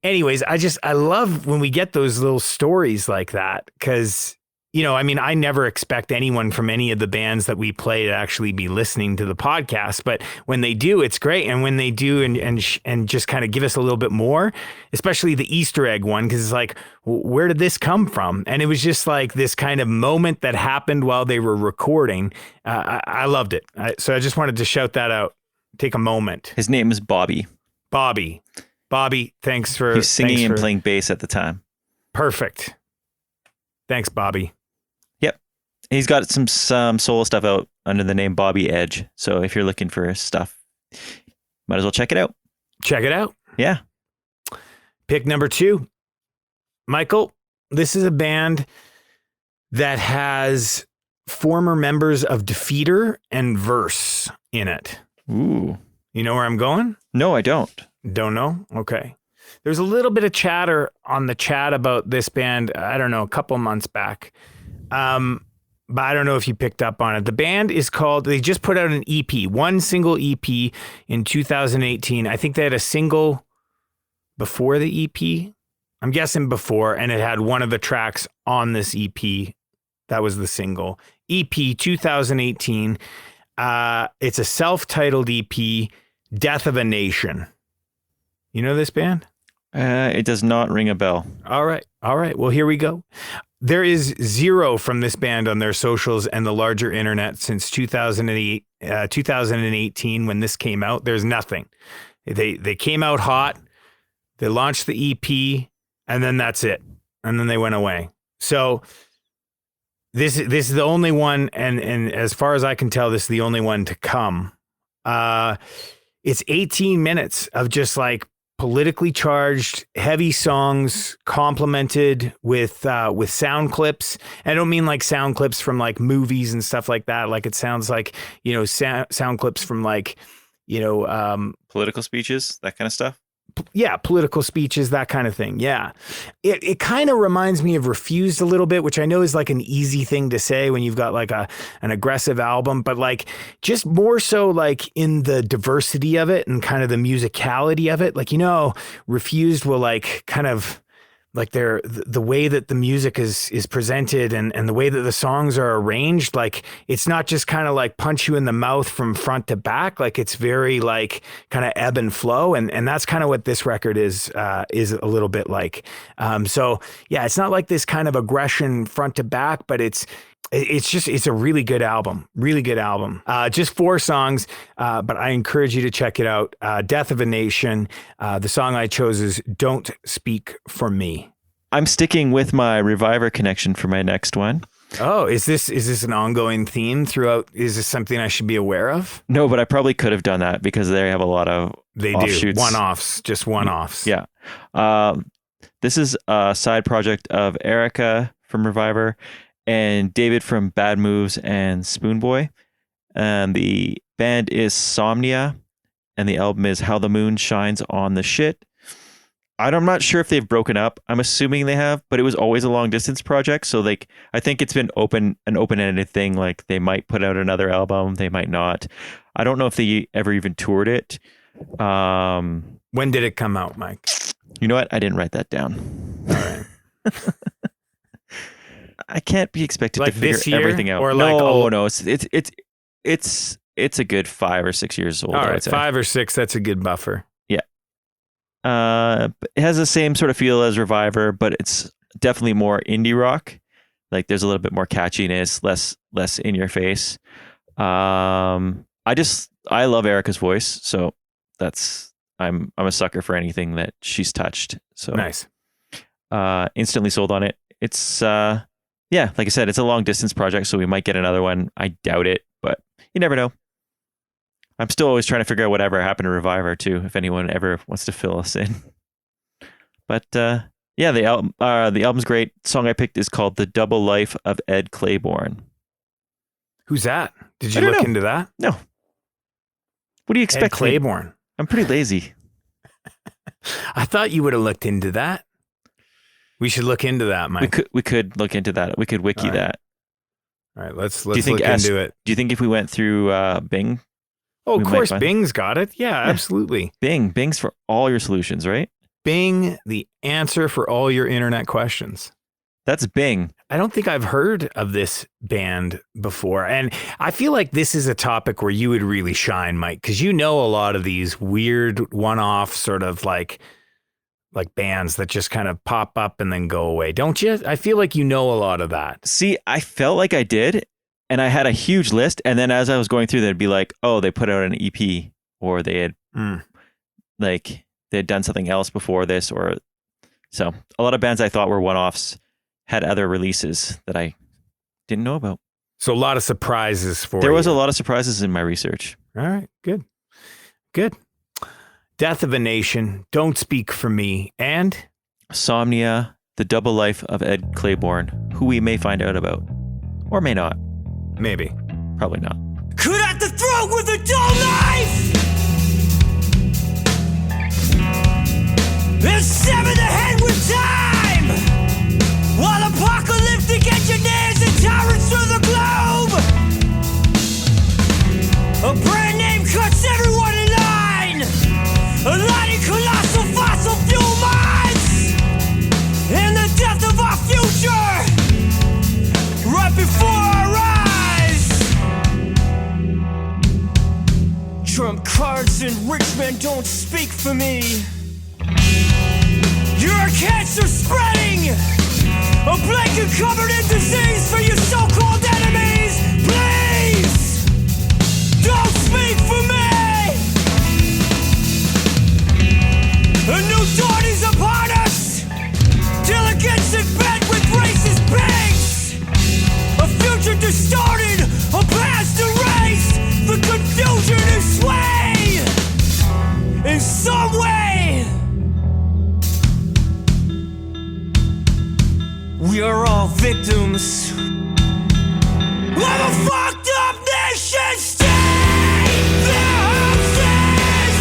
Anyways, I love when we get those little stories like that because, I never expect anyone from any of the bands that we play to actually be listening to the podcast. But when they do, it's great. And when they do and just kind of give us a little bit more, especially the Easter egg one, because it's like, where did this come from? And it was just like this kind of moment that happened while they were recording. I loved it. So I just wanted to shout that out. Take a moment. His name is Bobby. Bobby, thanks for... He's singing and playing bass at the time. Perfect. Thanks, Bobby. Yep. He's got some solo stuff out under the name Bobby Edge. So if you're looking for stuff, might as well check it out. Check it out. Yeah. Pick number 2. Michael, this is a band that has former members of Defeater and Verse in it. Ooh. You know where I'm going? No, I don't. Don't know? Okay. There's a little bit of chatter on the chat about this band, I don't know, a couple months back. But I don't know if you picked up on it. The band is called, they just put out an EP, one single EP in 2018. I think they had a single before the EP. I'm guessing before, and it had one of the tracks on this EP. That was the single. EP 2018. It's a self-titled EP, Death of a Nation. You know this band? It does not ring a bell. All right. Well, here we go. There is zero from this band on their socials and the larger internet since 2018 when this came out. There's nothing. They came out hot. They launched the EP, and then that's it. And then they went away. So this is the only one, and as far as I can tell, this is the only one to come. It's 18 minutes of just like politically charged, heavy songs complemented with sound clips. And I don't mean like sound clips from like movies and stuff like that. Like it sounds like, sound clips from like, political speeches, that kind of stuff. Yeah, political speeches, that kind of thing. Yeah. It kind of reminds me of Refused a little bit, which I know is like an easy thing to say when you've got like an aggressive album, but like just more so like in the diversity of it and kind of the musicality of it. Like, Refused will like kind of like the way that the music is presented and the way that the songs are arranged, like it's not just kind of like punch you in the mouth from front to back. Like it's very like kind of ebb and flow. And that's kind of what this record is a little bit like. So yeah, it's not like this kind of aggression front to back, but it's a really good album, just 4 songs. But I encourage you to check it out. Death of a Nation. The song I chose is Don't Speak for Me. I'm sticking with my Reviver connection for my next one. Oh, is this an ongoing theme throughout? Is this something I should be aware of? No, but I probably could have done that because they have a lot of offshoots. One-offs, just one-offs. Yeah. This is a side project of Erica from Reviver and David from Bad Moves and Spoonboy. And the band is Somnia, and the album is How the Moon Shines on the Shit. I'm not sure if they've broken up. I'm assuming they have, but it was always a long distance project. So like, I think it's been an open-ended thing. Like they might put out another album. They might not. I don't know if they ever even toured it. When did it come out, Mike? You know what? I didn't write that down. All right. I can't be expected like to figure this year, everything out. Or no, it's a good 5 or 6 years old. All right, 5 or 6. That's a good buffer. Yeah. It has the same sort of feel as Reviver, but it's definitely more indie rock. Like there's a little bit more catchiness, less in your face. I love Erica's voice, so I'm a sucker for anything that she's touched. So nice. Instantly sold on it. It's yeah, like I said, it's a long distance project, so we might get another one. I doubt it, but you never know. I'm still always trying to figure out whatever happened to Reviver too, if anyone ever wants to fill us in. But yeah, the album's great. The song I picked is called "The Double Life of Ed Claiborne." Who's that? Did you I don't look know. into that? No. What do you expect? Ed Claiborne. I'm pretty lazy. I thought you would have looked into that. We should look into that, Mike. We could look into that. We could wiki that. All right, let's you think look into it. Do you think if we went through Bing? Oh, of course, Bing's got it. Yeah, absolutely. Bing's for all your solutions, right? Bing, the answer for all your internet questions. That's Bing. I don't think I've heard of this band before. And I feel like this is a topic where you would really shine, Mike, because you know a lot of these weird one-off sort of like bands that just kind of pop up and then go away. Don't you? I feel like you know a lot of that. See, I felt like I did, and I had a huge list. And then as I was going through, they'd be like, oh, they put out an EP, or they had they had done something else before this, or so a lot of bands I thought were one-offs had other releases that I didn't know about. So a lot of surprises for There you. was a lot of surprises in my research. All right, good. Death of a Nation, Don't Speak for Me, and Somnia, The Double Life of Ed Claiborne, who we may find out about. Or may not. Maybe. Probably not. Cut at the throat with a dull knife and sever the head with time, while apocalyptic engineers and tyrants through the globe. A brand name cuts everyone in line, aligning colossal fossil fuel mines, and the death of our future right before our eyes. Trump cards and rich men don't speak for me. You're a cancer spreading, a blanket covered in disease for your so-called enemies. Please, don't speak for me. A new dawn is upon us, till it gets in bed with racist pigs. A future distorted, a past erased. The confusion is swayed in some way. We are all victims of a fucked up nation state. Their houses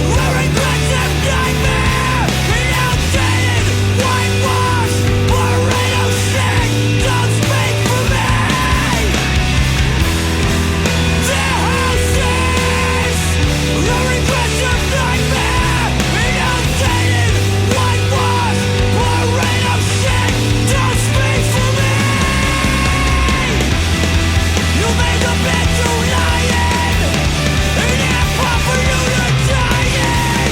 were regressive nightmare, an outdated, whitewashed, burrito shit. Don't speak for me. Their houses were regressive nightmare, an outdated, whitewashed, burrito shit. Don't speak for me. You made the bed too lying, an airport for you to die in.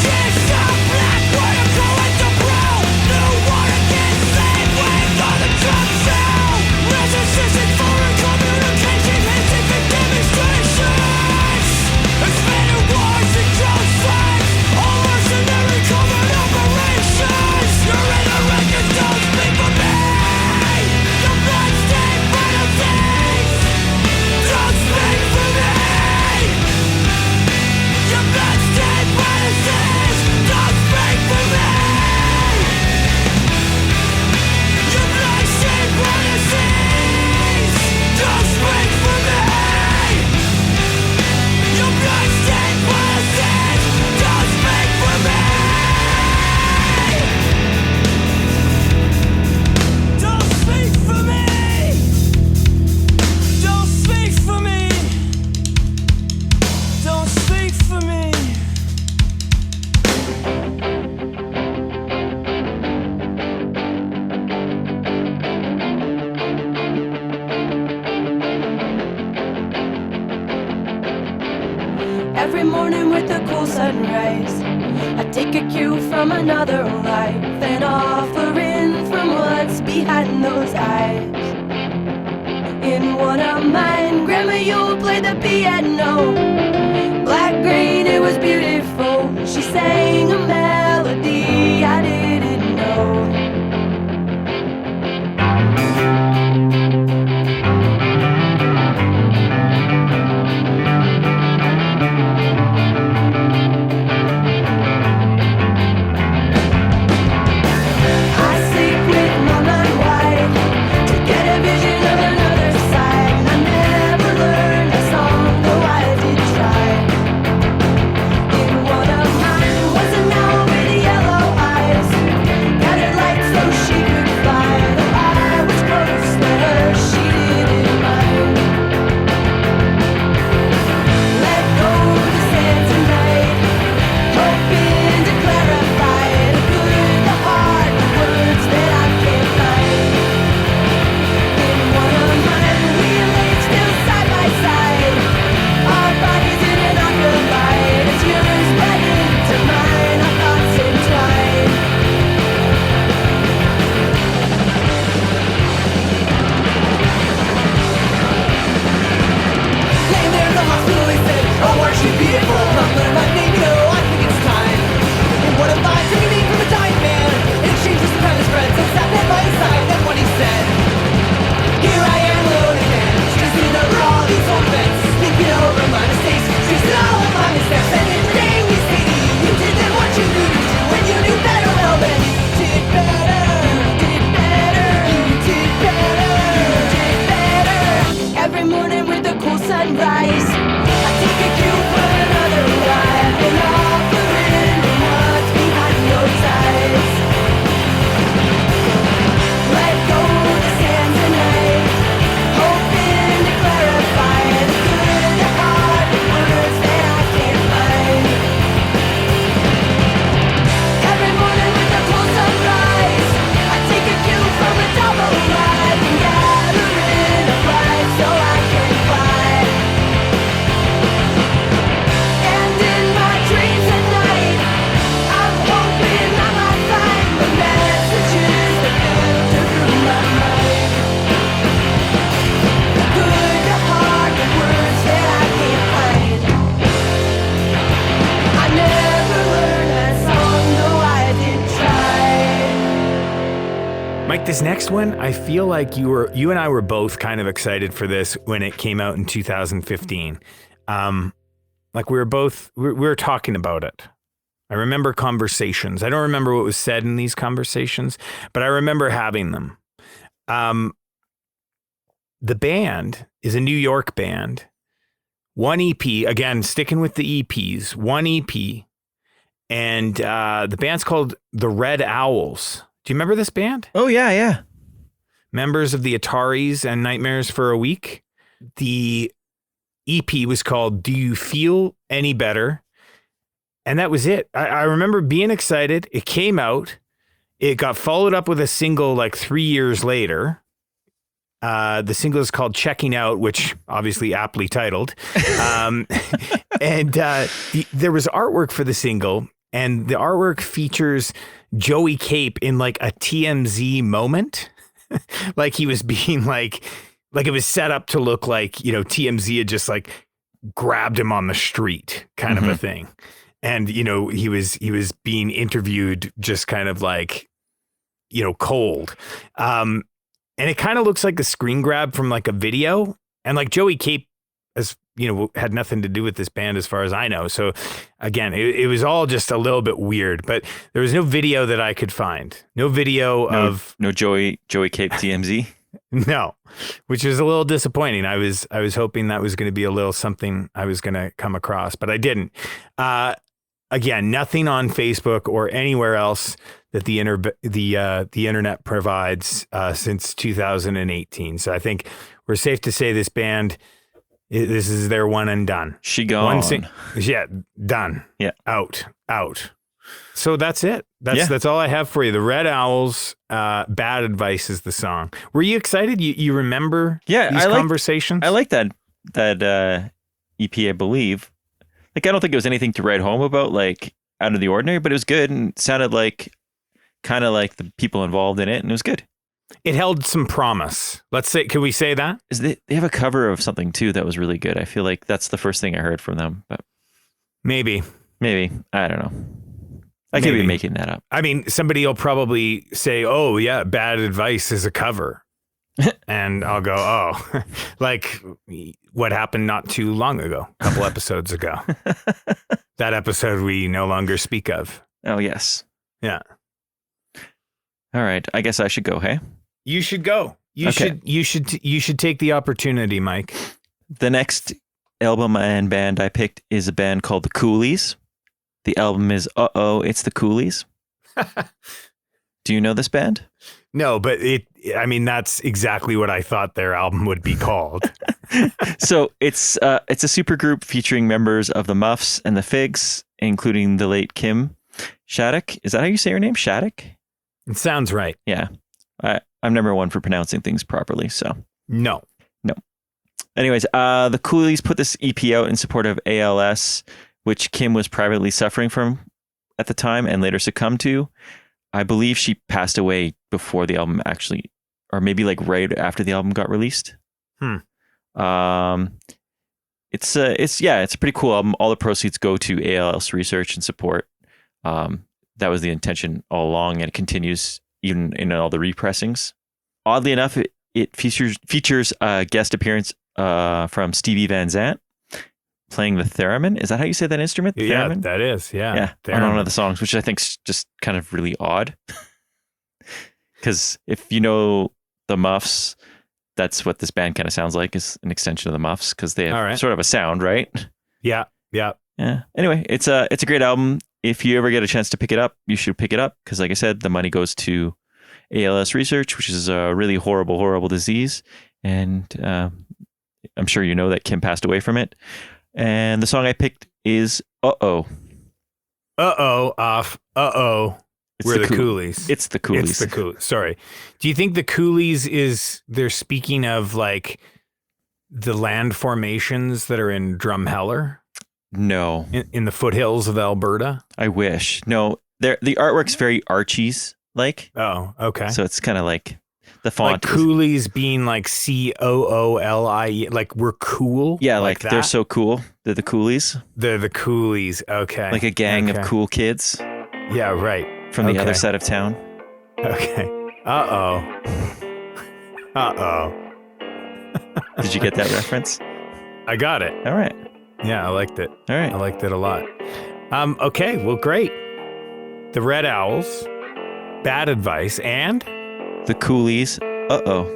Chicks are black, white are going to brown. New water can't save with all the drugs out. Resistance foreign communication, scientific demonstrations. Expanded wars and drone strikes, all mercenary covert operations. Your interactions don't speak for me. The blood-stained penalties don't speak for me. Your blood-stained penalties don't speak for me. Your blood-stained penalties don't speak for me. Your blood-stained penalties don't speak for me. Don't speak for me. Don't speak for me. Don't speak for me. Every morning with a cool sunrise, I take a cue from another life and offer in from what's behind those eyes. In one of mine, Grandma, you play the piano. Black green, it was beautiful. She sang a melody I didn't know. This next one, I feel like you and I were both kind of excited for this when it came out in 2015. Like we were talking about it. I remember conversations. I don't remember what was said in these conversations, but I remember having them. The band is a New York band. One EP, again, sticking with the EPs, one EP. And the band's called The Red Owls. Do you remember this band? Oh, yeah. Members of the Ataris and Nightmares for a Week. The EP was called Do You Feel Any Better? And that was it. I remember being excited. It came out. It got followed up with a single like 3 years later. The single is called Checking Out, which obviously aptly titled. And there was artwork for the single, and the artwork features Joey Cape in like a TMZ moment. Like he was being like it was set up to look like, TMZ had just like grabbed him on the street kind of a thing. And, he was being interviewed just kind of like, cold. And it kind of looks like a screen grab from like a video. And like Joey Cape, as had nothing to do with this band as far as I know. So again, it was all just a little bit weird, but there was no video that I could find. No video of no Joey Cape TMZ. No, which was a little disappointing. I was hoping that was going to be a little something I was going to come across, but I didn't. Again, nothing on Facebook or anywhere else that the internet provides since 2018. So I think we're safe to say this band, this is their one and done. She gone. Done. Yeah. Out. So that's it. That's all I have for you. The Red Owls, Bad Advice is the song. Were you excited? You remember these conversations? I like that EP, I believe. Like, I don't think it was anything to write home about, like, out of the ordinary, but it was good and sounded like kind of like the people involved in it, and it was good. It held some promise. Let's say, can we say that? They have a cover of something too that was really good. I feel like that's the first thing I heard from them, but maybe I don't know. I could be making that up. I mean, somebody will probably say, "Oh yeah, Bad Advice is a cover," and I'll go, "Oh, like what happened not too long ago, a couple episodes ago." That episode we no longer speak of. Oh yes, yeah. All right, I guess I should go. Hey, you should go. You should take the opportunity, Mike. The next album and band I picked is a band called The Coolies. The album is It's the Coolies. Do you know this band? No, but that's exactly what I thought their album would be called. So it's a supergroup featuring members of the Muffs and the Figs, including the late Kim Shattuck. Is that how you say her name? Shattuck? It sounds right. Yeah. I'm number one for pronouncing things properly, so. No. Anyways, the Coolies put this EP out in support of ALS, which Kim was privately suffering from at the time and later succumbed to. I believe she passed away before the album actually, or maybe like right after the album got released. It's a pretty cool album. All the proceeds go to ALS research and support. That was the intention all along, and it continues even in all the repressings. Oddly enough, it features a guest appearance from Stevie Van Zandt playing the theremin. Is that how you say that instrument? The yeah, theremin? That is. Yeah. On one of the songs, which I think is just kind of really odd. Because if you know the Muffs, that's what this band kind of sounds like, is an extension of the Muffs, because they have sort of a sound, right? Yeah. Anyway, it's a great album. If you ever get a chance to pick it up, you should pick it up, because like I said, the money goes to ALS research, which is a really horrible, horrible disease. And I'm sure you know that Kim passed away from it. And the song I picked is Uh-Oh. Off. We're the Coolies. It's the Coolies. Sorry. Do you think the Coolies they're speaking of like the land formations that are in Drumheller? No. In the foothills of Alberta? I wish. No, the artwork's very Archie's like. Oh, okay. So it's kind of like the font. Like Coolies being like COOLIE, like we're cool. Yeah, like they're so cool. They're the Coolies. They're the Coolies. Okay. Like a gang of cool kids. Yeah, right. From the other side of town. Okay. Uh-oh. Did you get that reference? I got it. All right. Yeah, I liked it. All right. I liked it a lot. Okay, well, great. The Red Owls, Bad Advice, and The Coolies. Uh-oh.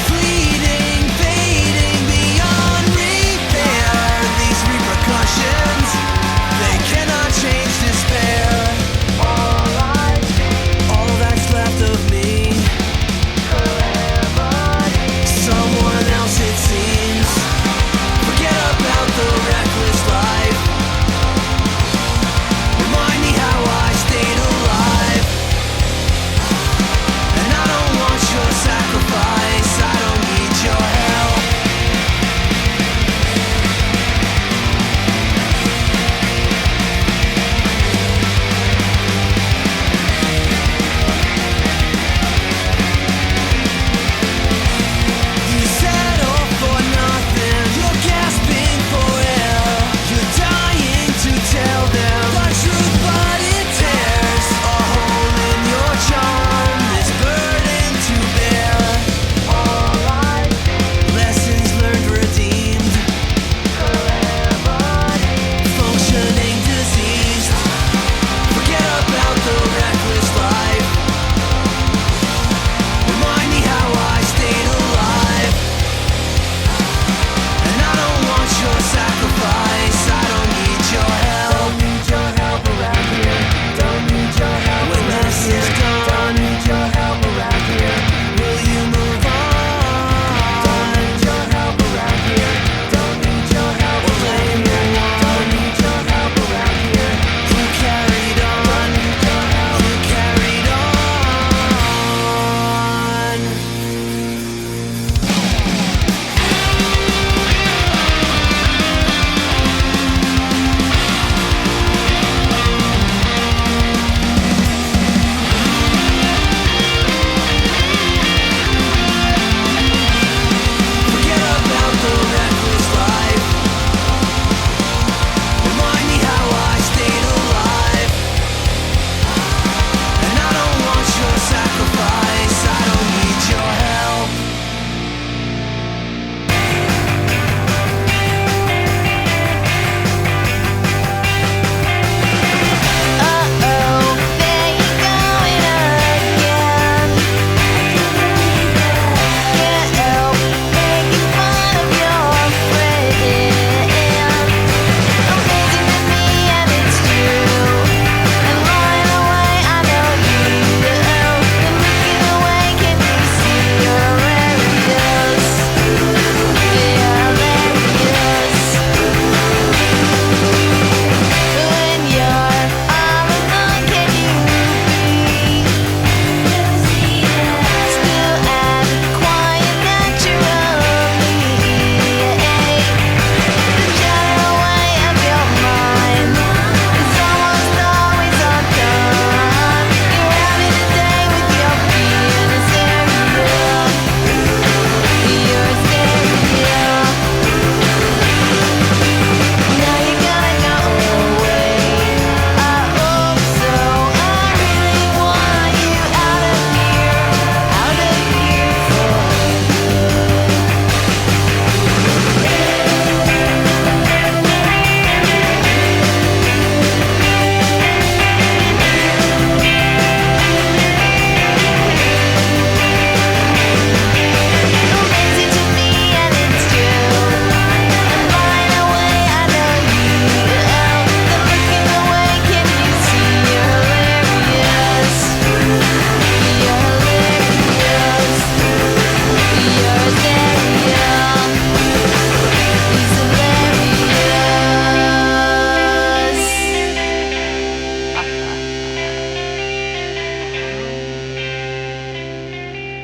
Fleeting, fading beyond repair. These repercussions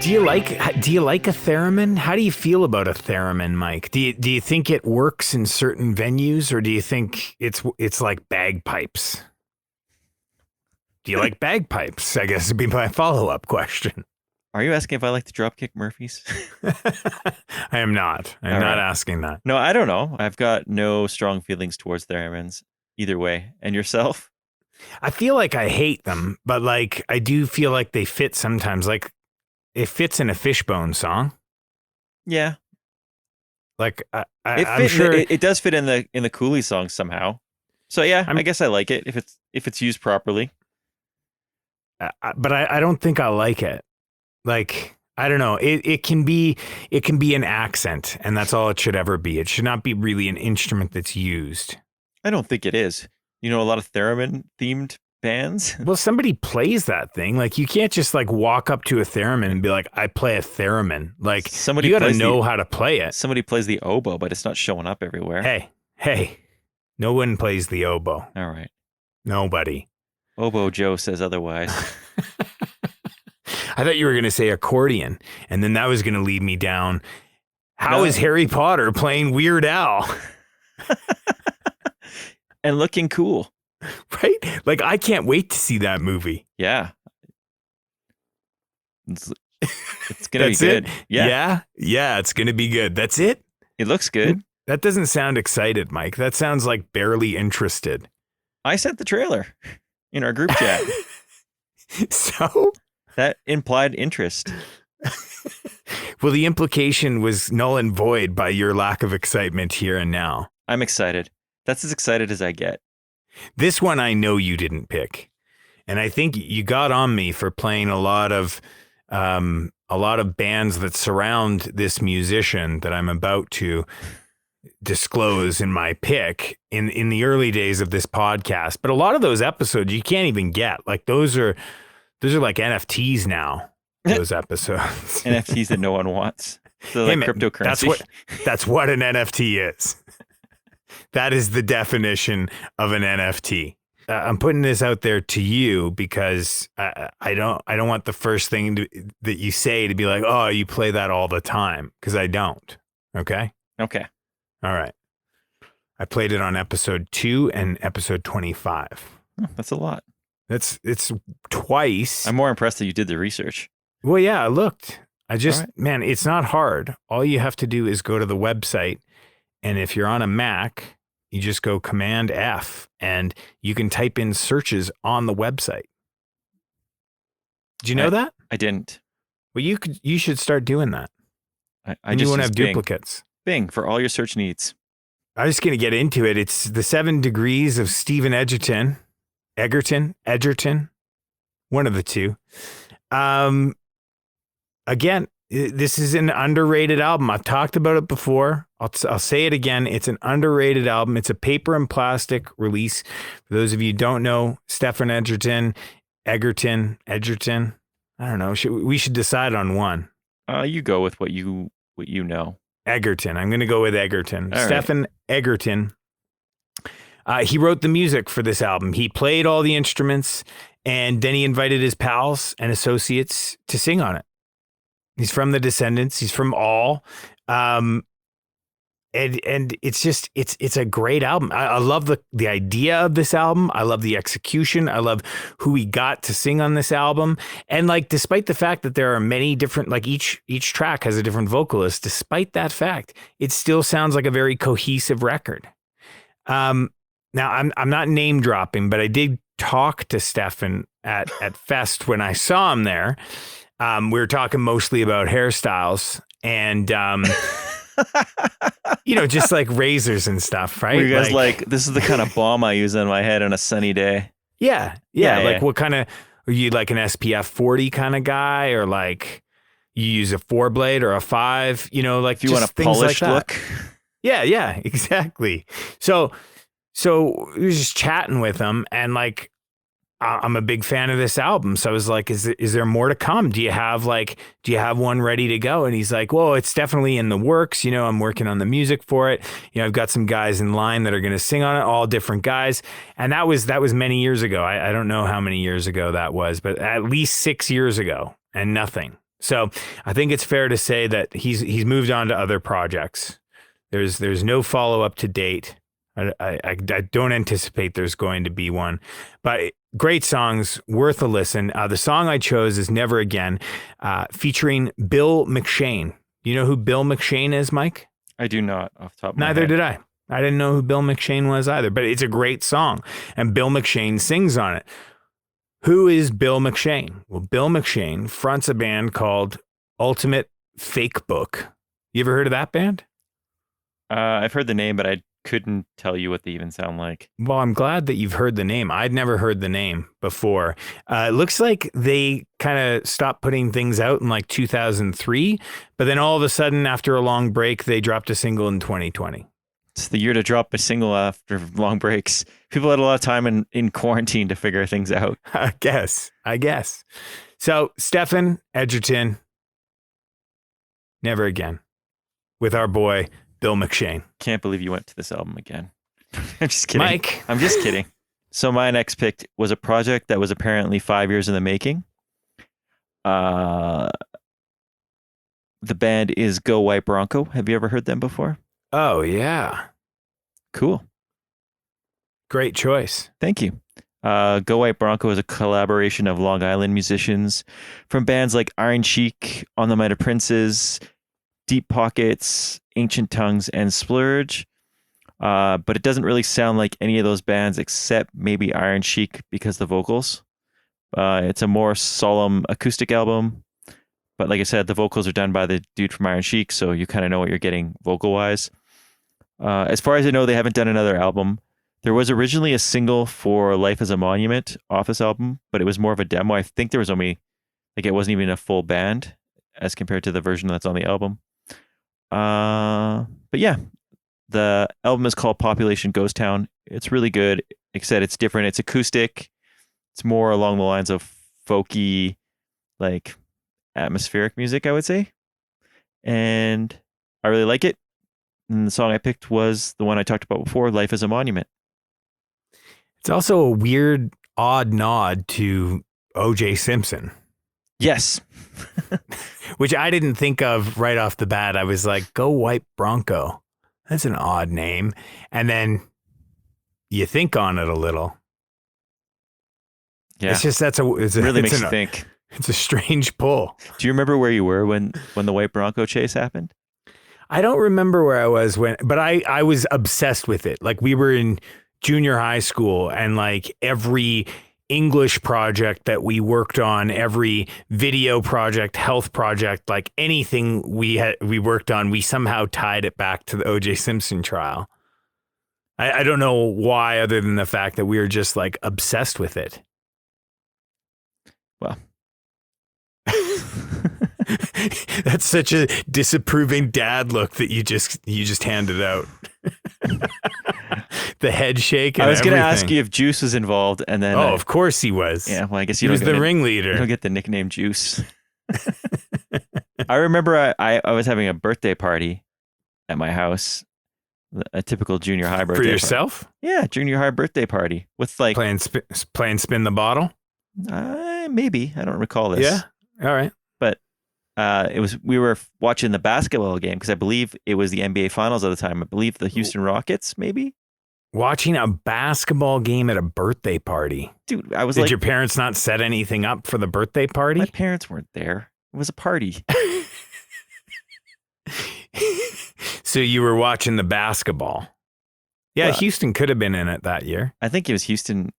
Do you like a theremin? How do you feel about a theremin, Mike? Do you think it works in certain venues, or do you think it's like bagpipes? Do you like bagpipes? I guess would be my follow-up question. Are you asking if I like to dropkick Murphys? I am not. I'm not asking that. No, I don't know. I've got no strong feelings towards theremins either way. And yourself? I feel like I hate them, but like I do feel like they fit sometimes. Like it fits in a Fishbone song. Yeah. Like I'm sure it does fit in the Cooley song somehow. So yeah, I guess I like it if it's used properly. But I don't think I like it. Like, I don't know. It can be an accent, and that's all it should ever be. It should not be really an instrument that's used. I don't think it is. You know, a lot of theremin themed bands. Well, somebody plays that thing. Like, you can't just like walk up to a theremin and be like, I play a theremin. Like, you got to know how to play it. Somebody plays the oboe, but it's not showing up everywhere. Hey, no one plays the oboe. All right. Nobody. Oboe Joe says otherwise. I thought you were going to say accordion, and then that was going to lead me down. How is Harry Potter playing Weird Al? And looking cool. Right? Like, I can't wait to see that movie. Yeah. It's going to be good. It? Yeah, it's going to be good. That's it? It looks good. That doesn't sound excited, Mike. That sounds like barely interested. I sent the trailer in our group chat. So? That implied interest. Well, the implication was null and void by your lack of excitement here and now. I'm excited. That's as excited as I get. This one I know you didn't pick. And I think you got on me for playing a lot of bands that surround this musician that I'm about to disclose in my pick in the early days of this podcast. But a lot of those episodes you can't even get. Like those are like NFTs now. Those episodes. NFTs that no one wants. So like cryptocurrency. That's what an NFT is. That is the definition of an NFT. I'm putting this out there to you because I don't want the first thing that you say to be like, oh, you play that all the time, because I don't. Okay. All right. I played it on episode 2 and episode 25. Oh, that's a lot. It's twice. I'm more impressed that you did the research. Well, yeah, I looked. Man, it's not hard. All you have to do is go to the website. And if you're on a Mac, you just go Command F and you can type in searches on the website. Did you know that? I didn't. Well, you should start doing that. I just won't have Bing. duplicates. Bing for all your search needs. I'm just going to get into it. It's the 7 Degrees of Stephen Egerton, one of the two. Again, this is an underrated album. I've talked about it before. I'll say it again. It's an underrated album. It's a paper and plastic release. For those of you who don't know, Stephen Egerton. I don't know. We should decide on one. You go with what you know. Egerton. I'm going to go with Egerton. All Stephen right. Egerton. He wrote the music for this album. He played all the instruments, and then he invited his pals and associates to sing on it. He's from the Descendants. He's from All. And it's just, it's a great album. I love the idea of this album. I love the execution. I love who he got to sing on this album. And like, despite the fact that there are many different, like each track has a different vocalist, despite that fact, it still sounds like a very cohesive record. Now I'm not name dropping, but I did talk to Stefan at Fest when I saw him there. We were talking mostly about hairstyles and, just like razors and stuff, right? Were you guys like, this is the kind of balm I use on my head on a sunny day? Yeah. Like what kind of, are you like an SPF 40 kind of guy, or like you use a 4-blade or a 5, like if you want a polished look? Yeah, exactly. So we were just chatting with him, and like, I'm a big fan of this album. So I was like, is there more to come? Do you have one ready to go? And he's like, well, it's definitely in the works. I'm working on the music for it. I've got some guys in line that are going to sing on it, all different guys. And that was many years ago. I don't know how many years ago that was, but at least 6 years ago, and nothing. So I think it's fair to say that he's moved on to other projects. There's no follow up to date. I don't anticipate there's going to be one, but great songs, worth a listen. The song I chose is Never Again, featuring Bill McShane. You know who Bill McShane is, Mike? I do not, off the top of my Neither head. did I. I didn't know who Bill McShane was either, but it's a great song, and Bill McShane sings on it. Who is Bill McShane? Well, Bill McShane fronts a band called Ultimate Fake Book. You ever heard of that band? I've heard the name, but I couldn't tell you what they even sound like. Well, I'm glad that you've heard the name. I'd never heard the name before. It looks like they kind of stopped putting things out in like 2003, but then all of a sudden, after a long break, they dropped a single in 2020. It's the year to drop a single after long breaks. People had a lot of time in quarantine to figure things out. I guess. So, Stefan Edgerton, Never Again, with our boy, Bill McShane. Can't believe you went to this album again. I'm just kidding. Mike. I'm just kidding. So my next pick was a project that was apparently 5 years in the making. The band is Go White Bronco. Have you ever heard them before? Oh, yeah. Cool. Great choice. Thank you. Go White Bronco is a collaboration of Long Island musicians from bands like Iron Chic, On the Might of Princes, Deep Pockets, Ancient Tongues, and Splurge. But it doesn't really sound like any of those bands except maybe Iron Chic because the vocals. It's a more solemn acoustic album. But like I said, the vocals are done by the dude from Iron Chic, so you kind of know what you're getting vocal-wise. As far as I know, they haven't done another album. There was originally a single for Life as a Monument off this album, but it was more of a demo. I think there was only, like, it wasn't even a full band as compared to the version that's on the album. But yeah, the album is called Population Ghost Town. It's really good. Like I said, it's different. It's acoustic. It's more along the lines of folky, like atmospheric music, I would say. And I really like it. And the song I picked was the one I talked about before, Life as a Monument. It's also a weird, odd nod to O.J. Simpson. Yes. Which I didn't think of right off the bat. I was like, Go White Bronco. That's an odd name. And then you think on it a little. Yeah. It's just, it really makes you think. It's a strange pull. Do you remember where you were when the White Bronco chase happened? I don't remember where I was but I was obsessed with it. Like, we were in junior high school, and like every English project that we worked on, every video project, health project, like anything we worked on, we somehow tied it back to the O.J. Simpson trial. I don't know why, other than the fact that we were just like obsessed with it. Well, that's such a disapproving dad look that you just handed out. The head shake. And I was going to ask everything. you if Juice was involved, and then of course he was. Yeah, well, I guess he was the ringleader. You don't get the nickname Juice. I remember I was having a birthday party at my house, a typical junior high birthday for yourself. Party. Yeah, junior high birthday party with like playing spin the bottle. Maybe I don't recall this. Yeah, all right. But we were watching the basketball game because I believe it was the NBA Finals at the time. I believe the Houston Rockets, maybe. Watching a basketball game at a birthday party. Dude, I was Did your parents not set anything up for the birthday party? My parents weren't there. It was a party. So you were watching the basketball. Yeah, Houston could have been in it that year. I think it was Houston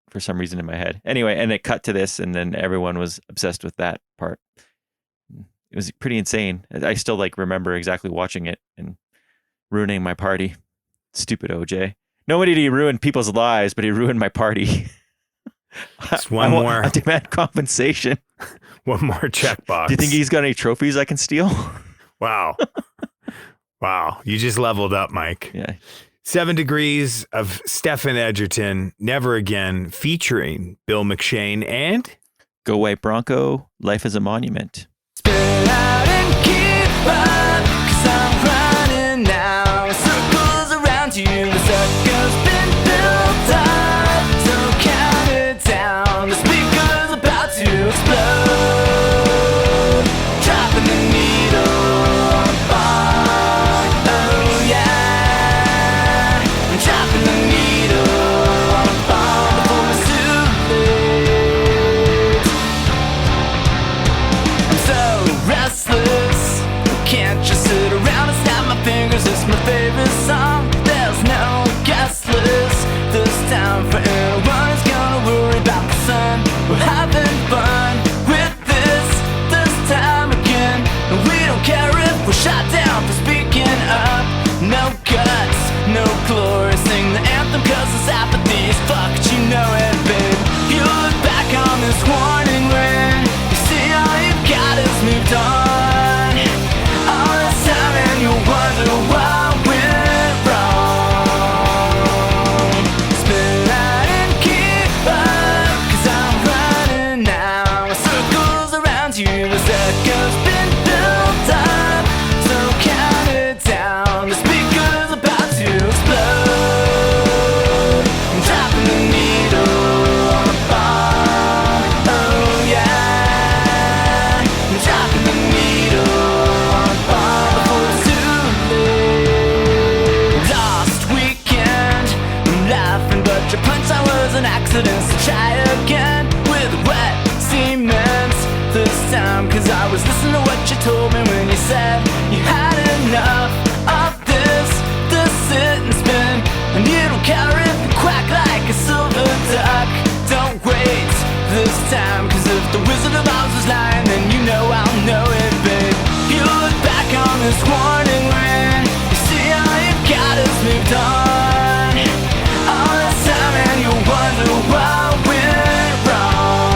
for some reason in my head. Anyway, and it cut to this, and then everyone was obsessed with that part. It was pretty insane. I still remember exactly watching it and ruining my party. Stupid OJ. Nobody did he ruin people's lives, but he ruined my party. Just one more. I demand compensation. One more checkbox. Do you think he's got any trophies I can steal? Wow. Wow. You just leveled up, Mike. Yeah. 7 Degrees of Stefan Edgerton, Never Again, featuring Bill McShane and Go White Bronco, Life is a Monument. Spirit out and keep up, 'cause I'm running now. Circles around you, the circle's been built up. So count it down, the speaker's about to explode. accidents to try again with wet cement this time. Cause I was listening to what you told me when you said you had enough of this sit and spin. And you don't care if you quack like a silver duck. Don't wait this time, cause if the Wizard of Oz is lying, then you know I'll know it, babe. You look back on this warning ring, you see how you got us moved on. All this time and you wonder what went wrong.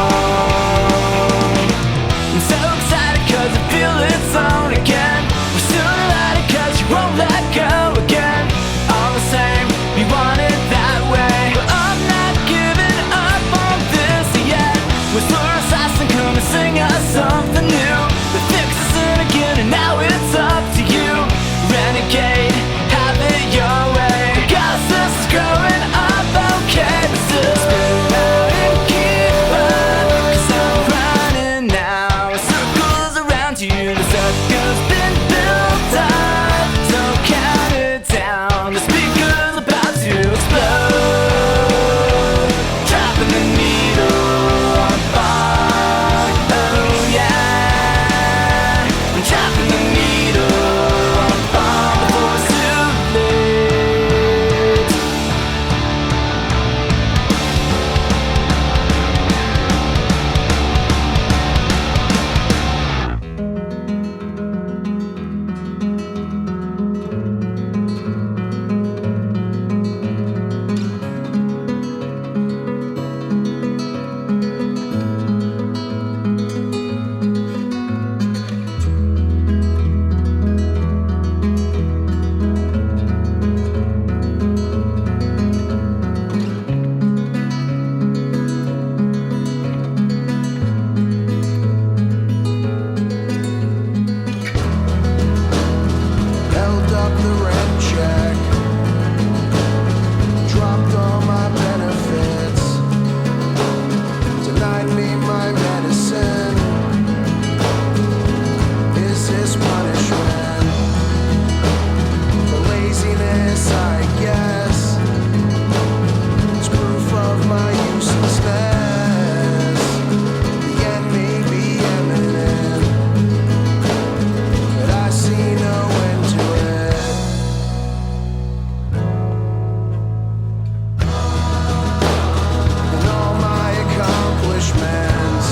I'm so excited cause I feel it's on again. We're still divided cause you won't let go again. All the same, we want it that way, but I'm not giving up on this yet. With Fleur Assassin come and sing us something new that fixes it again, and now it's up to you. Renegade, have it your way. Cause this is growing up okay, but still spin out and keep up. Cause I'm running now in circles around you. The circle's been built up, so count it down. The speaker's about to explode, dropping the needle on fire. Oh yeah, I'm dropping the needle on fire before it's too late. Held up the rent check, dropped all my benefits, denied me my medicine. Is this punishment for laziness? I guess it's proof of my uselessness. The end may be imminent, but I see no end to it. And all my accomplishments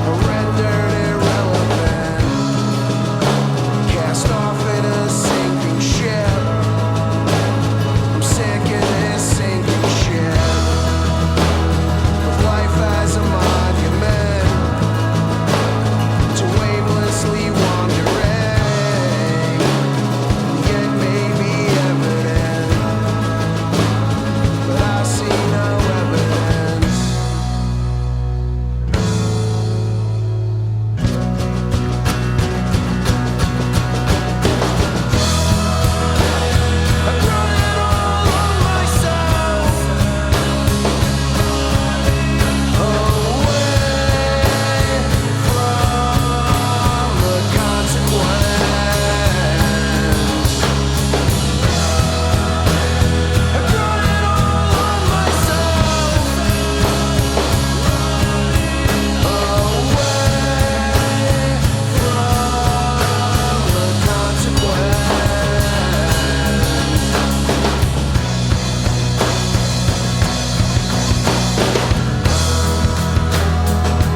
are rendered irrelevant, cast off in a sinking ship. I'm sick of this sinking ship, with life as a monument to aimlessly wandering. The end may be evident, but I see no evidence. I brought it all on myself, away from the consequence. I brought it all on myself, away from the consequence.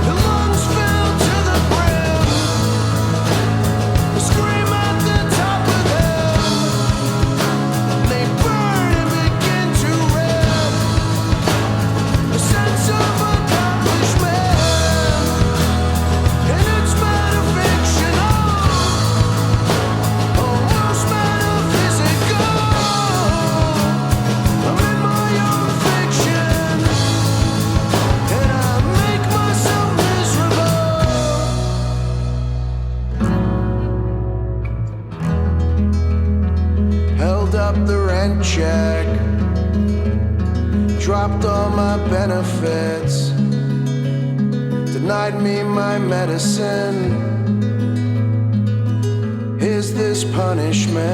The lungs fill to the brim, they scream at the top of them, they burn and begin to rip a sense of accomplishment, and it's metafictional, almost metaphysical. I'm in my own fiction, and I make myself miserable. Held up the rent check, dropped all my benefits, denied me my medicine. Is this punishment?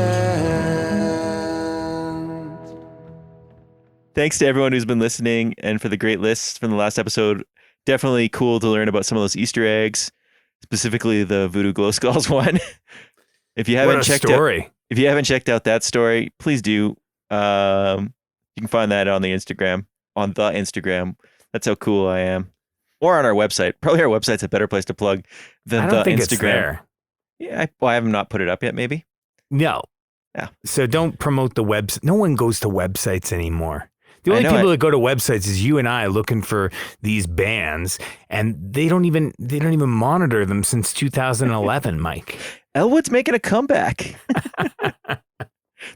Thanks to everyone who's been listening and for the great lists from the last episode. Definitely cool to learn about some of those Easter eggs, specifically the Voodoo Glow Skulls one. If you haven't checked out that story, please do. You can find that on the Instagram. That's how cool I am. Or on our website. Probably our website's a better place to plug than I don't the think Instagram. it's there. Yeah, I have not put it up yet, maybe. No. Yeah. So don't promote the website. No one goes to websites anymore. The I only know people that go to websites is you and I looking for these bands, and they don't even monitor them since 2011, Mike. Elwood's making a comeback.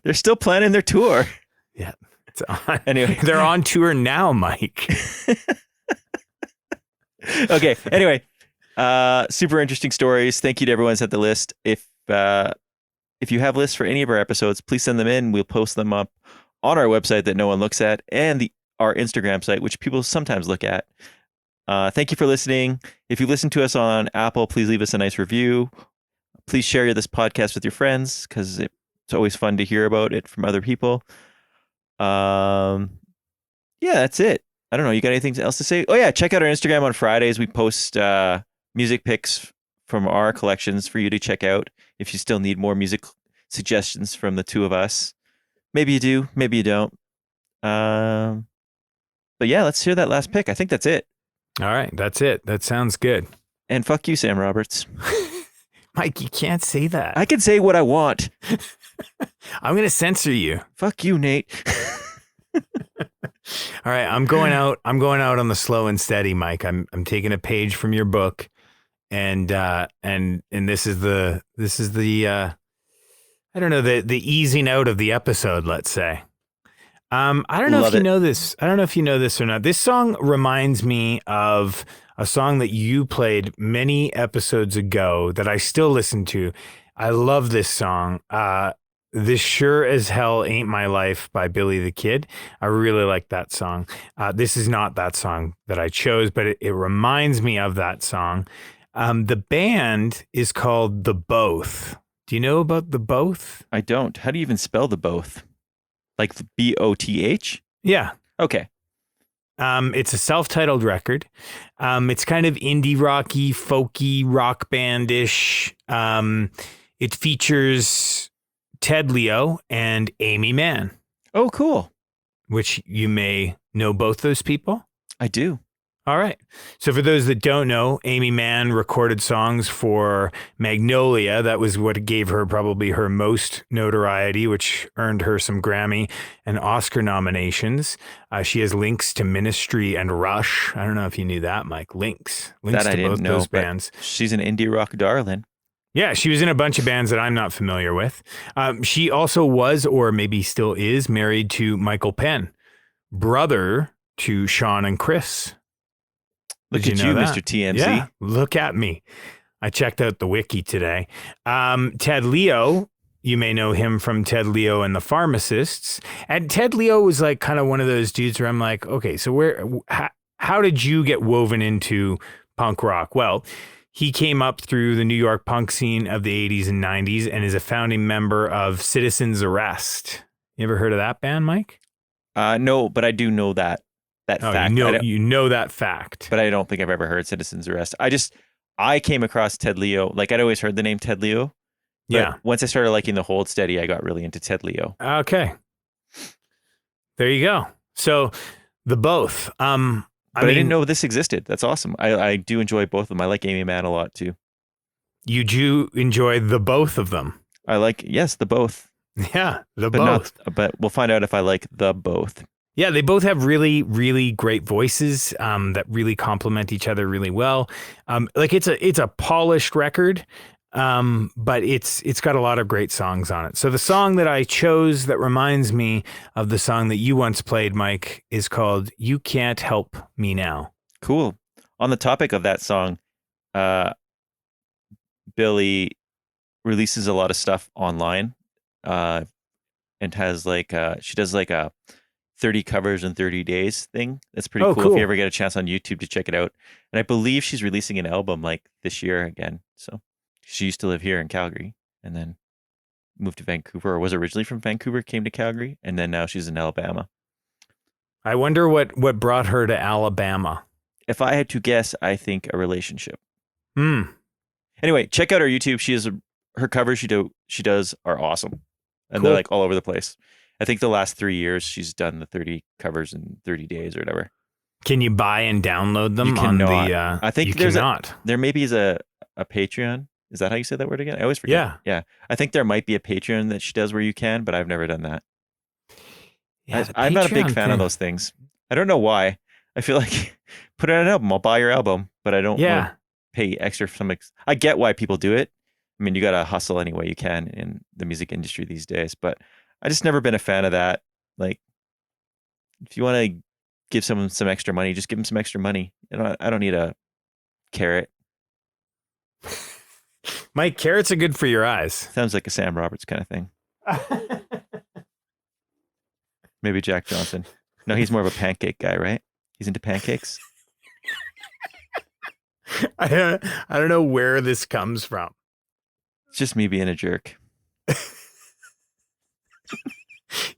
They're still planning their tour. Yeah. It's on. Anyway, they're on tour now, Mike. Okay. Anyway, super interesting stories. Thank you to everyone who sent the list. If you have lists for any of our episodes, please send them in. We'll post them up on our website that no one looks at, and our Instagram site, which people sometimes look at. Thank you for listening. If you listen to us on Apple, please leave us a nice review. Please share this podcast with your friends, because it's always fun to hear about it from other people. Yeah, that's it. I don't know. You got anything else to say? Oh yeah, check out our Instagram on Fridays. We post music picks from our collections for you to check out if you still need more music suggestions from the two of us. Maybe you do, maybe you don't. But yeah, let's hear that last pick. I think that's it. All right, that's it. That sounds good. And fuck you, Sam Roberts. Mike, you can't say that. I can say what I want. I'm going to censor you. Fuck you, Nate. All right, I'm going out on the slow and steady, Mike. I'm taking a page from your book, and this is the I don't know, the easing out of the episode, let's say. I don't know if you know this. I don't know if you know this or not. This song reminds me of a song that you played many episodes ago that I still listen to. I love this song. This Sure As Hell Ain't My Life by Billy the Kid. I really like that song. This is not that song that I chose, but it reminds me of that song. The band is called The Both. Do you know about The Both? I don't. How do you even spell The Both? Like the B-O-T-H? Yeah. Okay. It's a self-titled record. It's kind of indie rocky, folky, rock bandish. It features Ted Leo and Amy Mann. Oh, cool. Which you may know both those people. I do. All right. So for those that don't know, Amy Mann recorded songs for Magnolia. That was what gave her probably her most notoriety, which earned her some Grammy and Oscar nominations. She has links to Ministry and Rush. I don't know if you knew that, Mike. Links that to I didn't both know, those bands. She's an indie rock darling. Yeah, she was in a bunch of bands that I'm not familiar with. She also was, or maybe still is, married to Michael Penn, brother to Sean and Chris. Look at you, Mr. TMZ. Yeah, look at me. I checked out the wiki today. Ted Leo, you may know him from Ted Leo and the Pharmacists. And Ted Leo was like kind of one of those dudes where I'm like, okay, so how did you get woven into punk rock? Well, he came up through the New York punk scene of the 80s and 90s and is a founding member of Citizen's Arrest. You ever heard of that band, Mike? No, but I do know that fact. You know that fact. But I don't think I've ever heard Citizen's Arrest. I came across Ted Leo. Like, I'd always heard the name Ted Leo. Yeah. Once I started liking the Hold Steady, I got really into Ted Leo. Okay. There you go. So The Both. I didn't know this existed. That's awesome. I do enjoy both of them. I like Amy Mann a lot too. You do enjoy the both of them. I like, yes, the both. Yeah, both. But we'll find out if I like the both. Yeah, they both have really, really great voices that really complement each other really well. Like it's a polished record, but it's got a lot of great songs on it. So the song that I chose that reminds me of the song that you once played, Mike, is called "You Can't Help Me Now." Cool. On the topic of that song, Billy releases a lot of stuff online, and has she does like a 30 covers in 30 days thing. That's pretty cool. If you ever get a chance on YouTube to check it out. And I believe she's releasing an album like this year again. So she used to live here in Calgary and then moved to Vancouver, or was originally from Vancouver, came to Calgary, and then now she's in Alabama. I wonder what brought her to Alabama. If I had to guess, I think a relationship. Hmm. Anyway, check out her YouTube. Her covers she does are awesome, and Cool. they're like all over the place. I think the last 3 years she's done the 30 covers in 30 days or whatever. Can you buy and download them You cannot. on the? I think you there's cannot. there maybe is a Patreon. Is that how you say that word again? I always forget. Yeah. Yeah. I think there might be a Patreon that she does where you can, but I've never done that. Yeah, the I'm not a big Patreon fan of thing. those things. I don't know why. I feel like put out an album. I'll buy your album, but I don't want to pay extra for some. I get why people do it. I mean, you got to hustle any way you can in the music industry these days, but I just never been a fan of that. Like, if you want to give someone some extra money, just give them some extra money. I don't need a carrot. Mike, carrots are good for your eyes. Sounds like a Sam Roberts kind of thing. Maybe Jack Johnson. No, he's more of a pancake guy, right? He's into pancakes. I don't know where this comes from. It's just me being a jerk.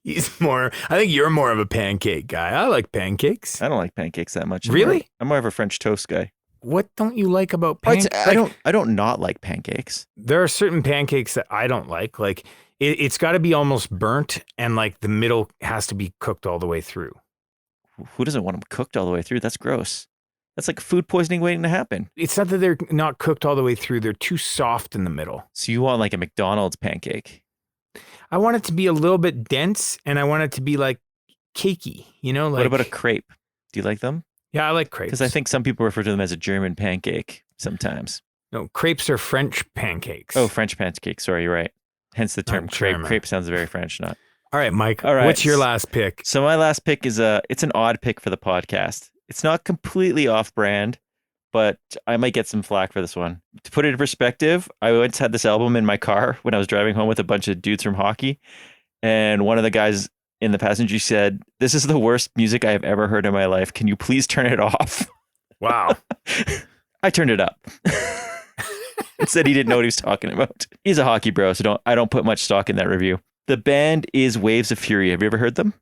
I think you're more of a pancake guy. I like pancakes. I don't like pancakes that much. Really? I'm more of a French toast guy. What don't you like about pancakes? I don't not like pancakes. There are certain pancakes that I don't like. Like it's got to be almost burnt, and like the middle has to be cooked all the way through. Who doesn't want them cooked all the way through? That's gross. That's like food poisoning waiting to happen. It's not that they're not cooked all the way through. They're too soft in the middle. So you want like a McDonald's pancake? I want it to be a little bit dense, and I want it to be like cakey. You know, like What about a crepe? Do you like them? Yeah, I like crepes. Because I think some people refer to them as a German pancake sometimes. No, crepes are French pancakes. Oh, French pancake. Sorry, you're right. Hence the term Not crepe. German. Crepe sounds very French, not. All right, Mike. All right. What's your last pick? So my last pick is it's an odd pick for the podcast. It's not completely off brand, but I might get some flack for this one. To put it in perspective, I once had this album in my car when I was driving home with a bunch of dudes from hockey. And one of the guys in the passenger said, "This is the worst music I have ever heard in my life. Can you please turn it off?" Wow. I turned it up. It said he didn't know what he was talking about. He's a hockey bro, so I don't put much stock in that review. The band is Waves of Fury. Have you ever heard them?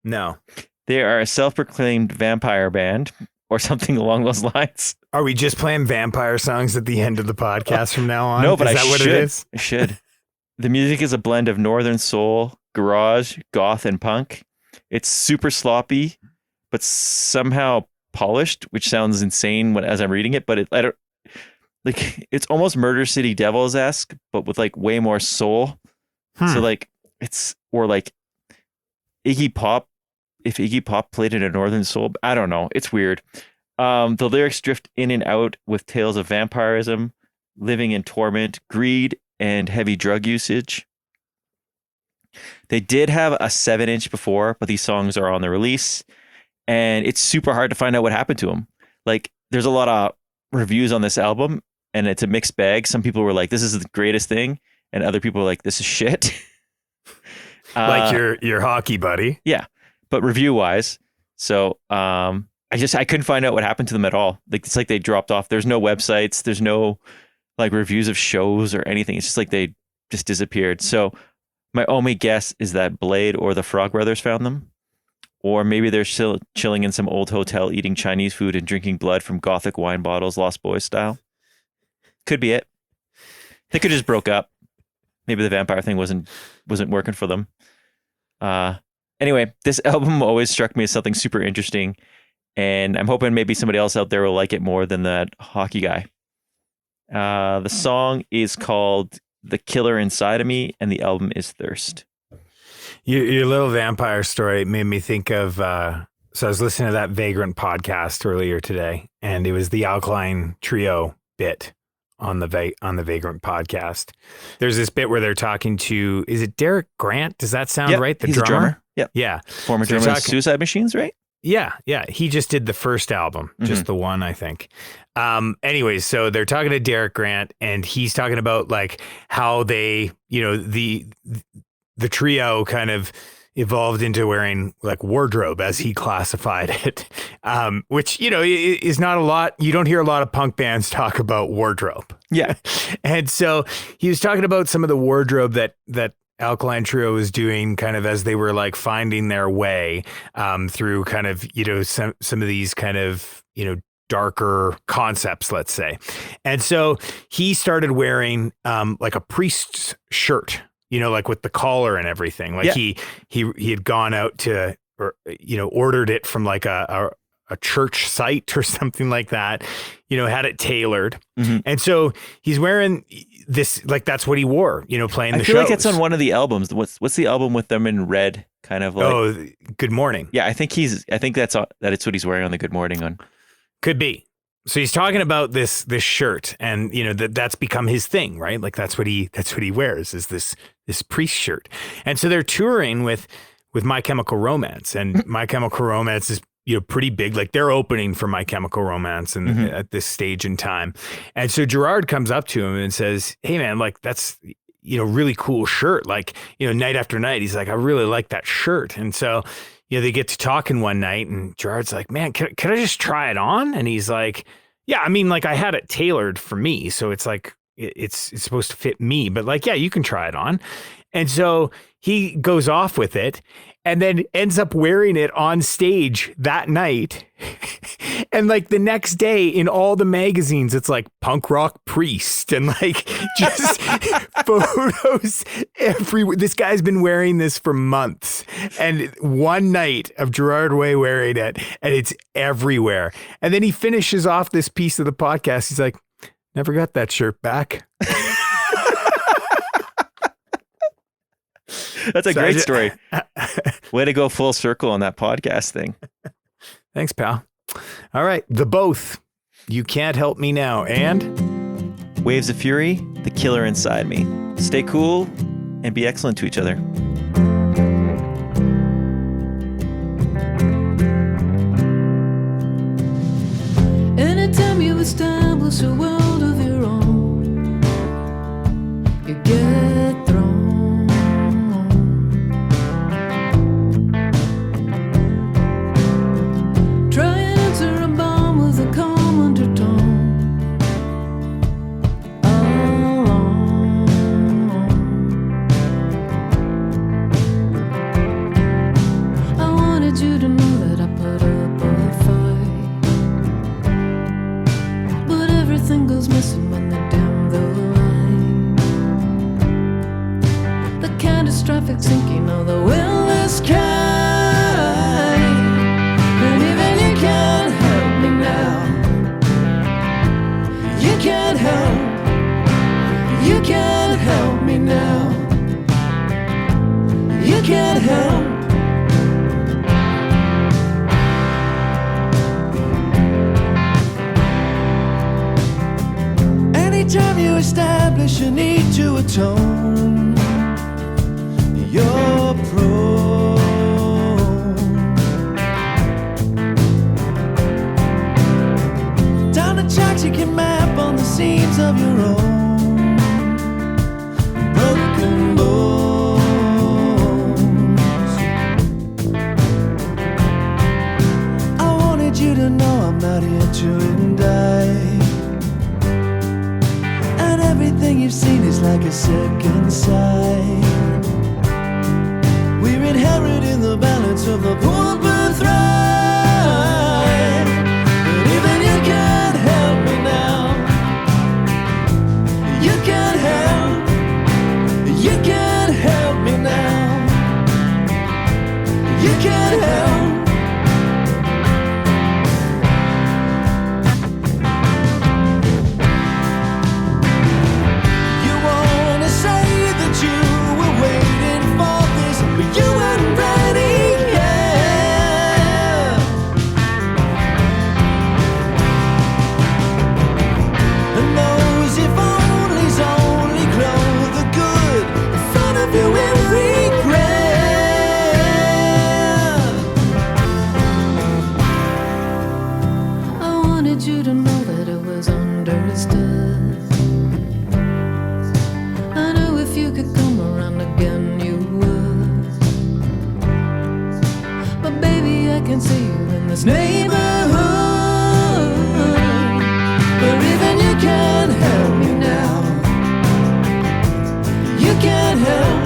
No. They are a self-proclaimed vampire band or something along those lines. Are we just playing vampire songs at the end of the podcast from now on? No, but is I that what should. it is? I should. The music is a blend of northern soul, garage, goth, and punk. It's super sloppy, but somehow polished, which sounds insane as I'm reading it. But it's almost Murder City Devils-esque, but with like way more soul. So like like Iggy Pop. If Iggy Pop played in a northern soul, I don't know. It's weird. The lyrics drift in and out with tales of vampirism, living in torment, greed, and heavy drug usage. They did have a 7-inch before, but these songs are on the release, and it's super hard to find out what happened to them. Like, there's a lot of reviews on this album, and it's a mixed bag. Some people were like, "This is the greatest thing," and other people were like, "This is shit." Like your hockey buddy. Yeah, but review wise, so I couldn't find out what happened to them at all. Like, it's like they dropped off. There's no websites. There's no like reviews of shows or anything. It's just like they just disappeared. So my only guess is that Blade or the Frog Brothers found them, or maybe they're still chilling in some old hotel eating Chinese food and drinking blood from gothic wine bottles, Lost Boys style. Could be it. They could just broke up. Maybe the vampire thing wasn't working for them. Anyway, this album always struck me as something super interesting, and I'm hoping maybe somebody else out there will like it more than that hockey guy. The song is called "The Killer Inside of Me," and the album is "Thirst." Your little vampire story made me think of. So I was listening to that Vagrant podcast earlier today, and it was the Alkaline Trio bit on the Vagrant podcast. There's this bit where they're talking to, is it Derek Grant? Does that sound right? He's a drummer. Yep. Yeah. Former drummer of Suicide Machines, right? Yeah. Yeah. He just did the first album, just the one, I think. Anyways, so they're talking to Derek Grant, and he's talking about like how they, the trio kind of evolved into wearing like wardrobe, as he classified it, which, is not a lot. You don't hear a lot of punk bands talk about wardrobe. Yeah. And so he was talking about some of the wardrobe that Alkaline Trio was doing kind of as they were like finding their way through kind of, some of these kind of, darker concepts, let's say. And so he started wearing like a priest's shirt, like with the collar and everything. Like he had gone out to, or, ordered it from like a church site or something like that, had it tailored. Mm-hmm. And so he's wearing this, like, that's what he wore, playing the show. I feel like it's on one of the albums. What's the album with them in red, kind of like? Oh, Good Morning. Yeah, I think it's what he's wearing on the Good Morning on. Could be. So he's talking about this shirt, and that's become his thing, right? Like that's what he wears, is this priest shirt. And so they're touring with My Chemical Romance, and My Chemical Romance is pretty big. Like they're opening for My Chemical Romance and at this stage in time. And so Gerard comes up to him and says, "Hey man, like that's really cool shirt. Like, night after night, he's like, I really like that shirt." And so, they get to talking one night, and Gerard's like, "Man, can I just try it on?" And he's like, "Yeah, I mean, like I had it tailored for me. So it's like, it's supposed to fit me, but like, yeah, you can try it on." And so he goes off with it and then ends up wearing it on stage that night. And like the next day in all the magazines, it's like punk rock priest and like just photos everywhere. This guy's been wearing this for months, and one night of Gerard Way wearing it, and it's everywhere. And then he finishes off this piece of the podcast. He's like, "Never got that shirt back." That's a great story. Way to go full circle on that podcast thing. Thanks, pal. All right. The Both. You Can't Help Me Now. And Waves of Fury, The Killer Inside Me. Stay cool and be excellent to each other. Anytime you establish a world of your own, you get thrown. Try and answer a bomb with a calm undertone. I wanted you to know that I put up a fight, but everything goes missing when they dim the light. The catastrophic sinking of the windless kite. And even you can't help me now. You can't help me now. You can't help. Anytime you establish a need to atone, you're prone. Down a toxic map on the seams of your own broken bones. I wanted you to know I'm not here to indict, and everything you've seen is like a second sight. We're inheriting the balance of the poor birthright. But even you can't help me now. You can't help. You can't help me now. You can't help. You wanna say that you were waiting for this, but you weren't ready yet. And those if onlys only clothe the good in front of you in regret. I wanted you to know that it was understood. I knew if you could come around again, you would. But baby, I can see you in this neighborhood. But even you can't help me now. You can't help.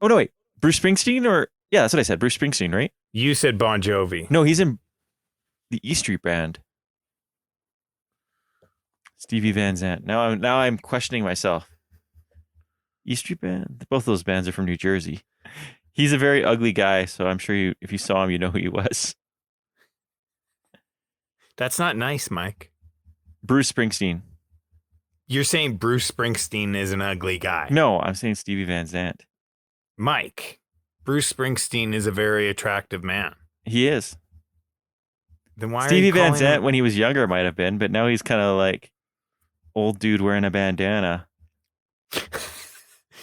Oh no, wait, Bruce Springsteen yeah, that's what I said. Bruce Springsteen, right? You said Bon Jovi. No, he's in the E Street Band. Stevie Van Zandt. Now I'm questioning myself. E Street Band. Both those bands are from New Jersey. He's a very ugly guy, so I'm sure if you saw him, you know who he was. That's not nice, Mike. Bruce Springsteen. You're saying Bruce Springsteen is an ugly guy. No, I'm saying Stevie Van Zandt. Mike, Bruce Springsteen is a very attractive man. He is. Then why Stevie are you Van calling Zandt him? when he was younger might have been, but now he's kind of like old dude wearing a bandana.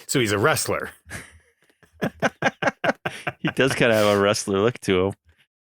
So he's a wrestler. He does kind of have a wrestler look to him.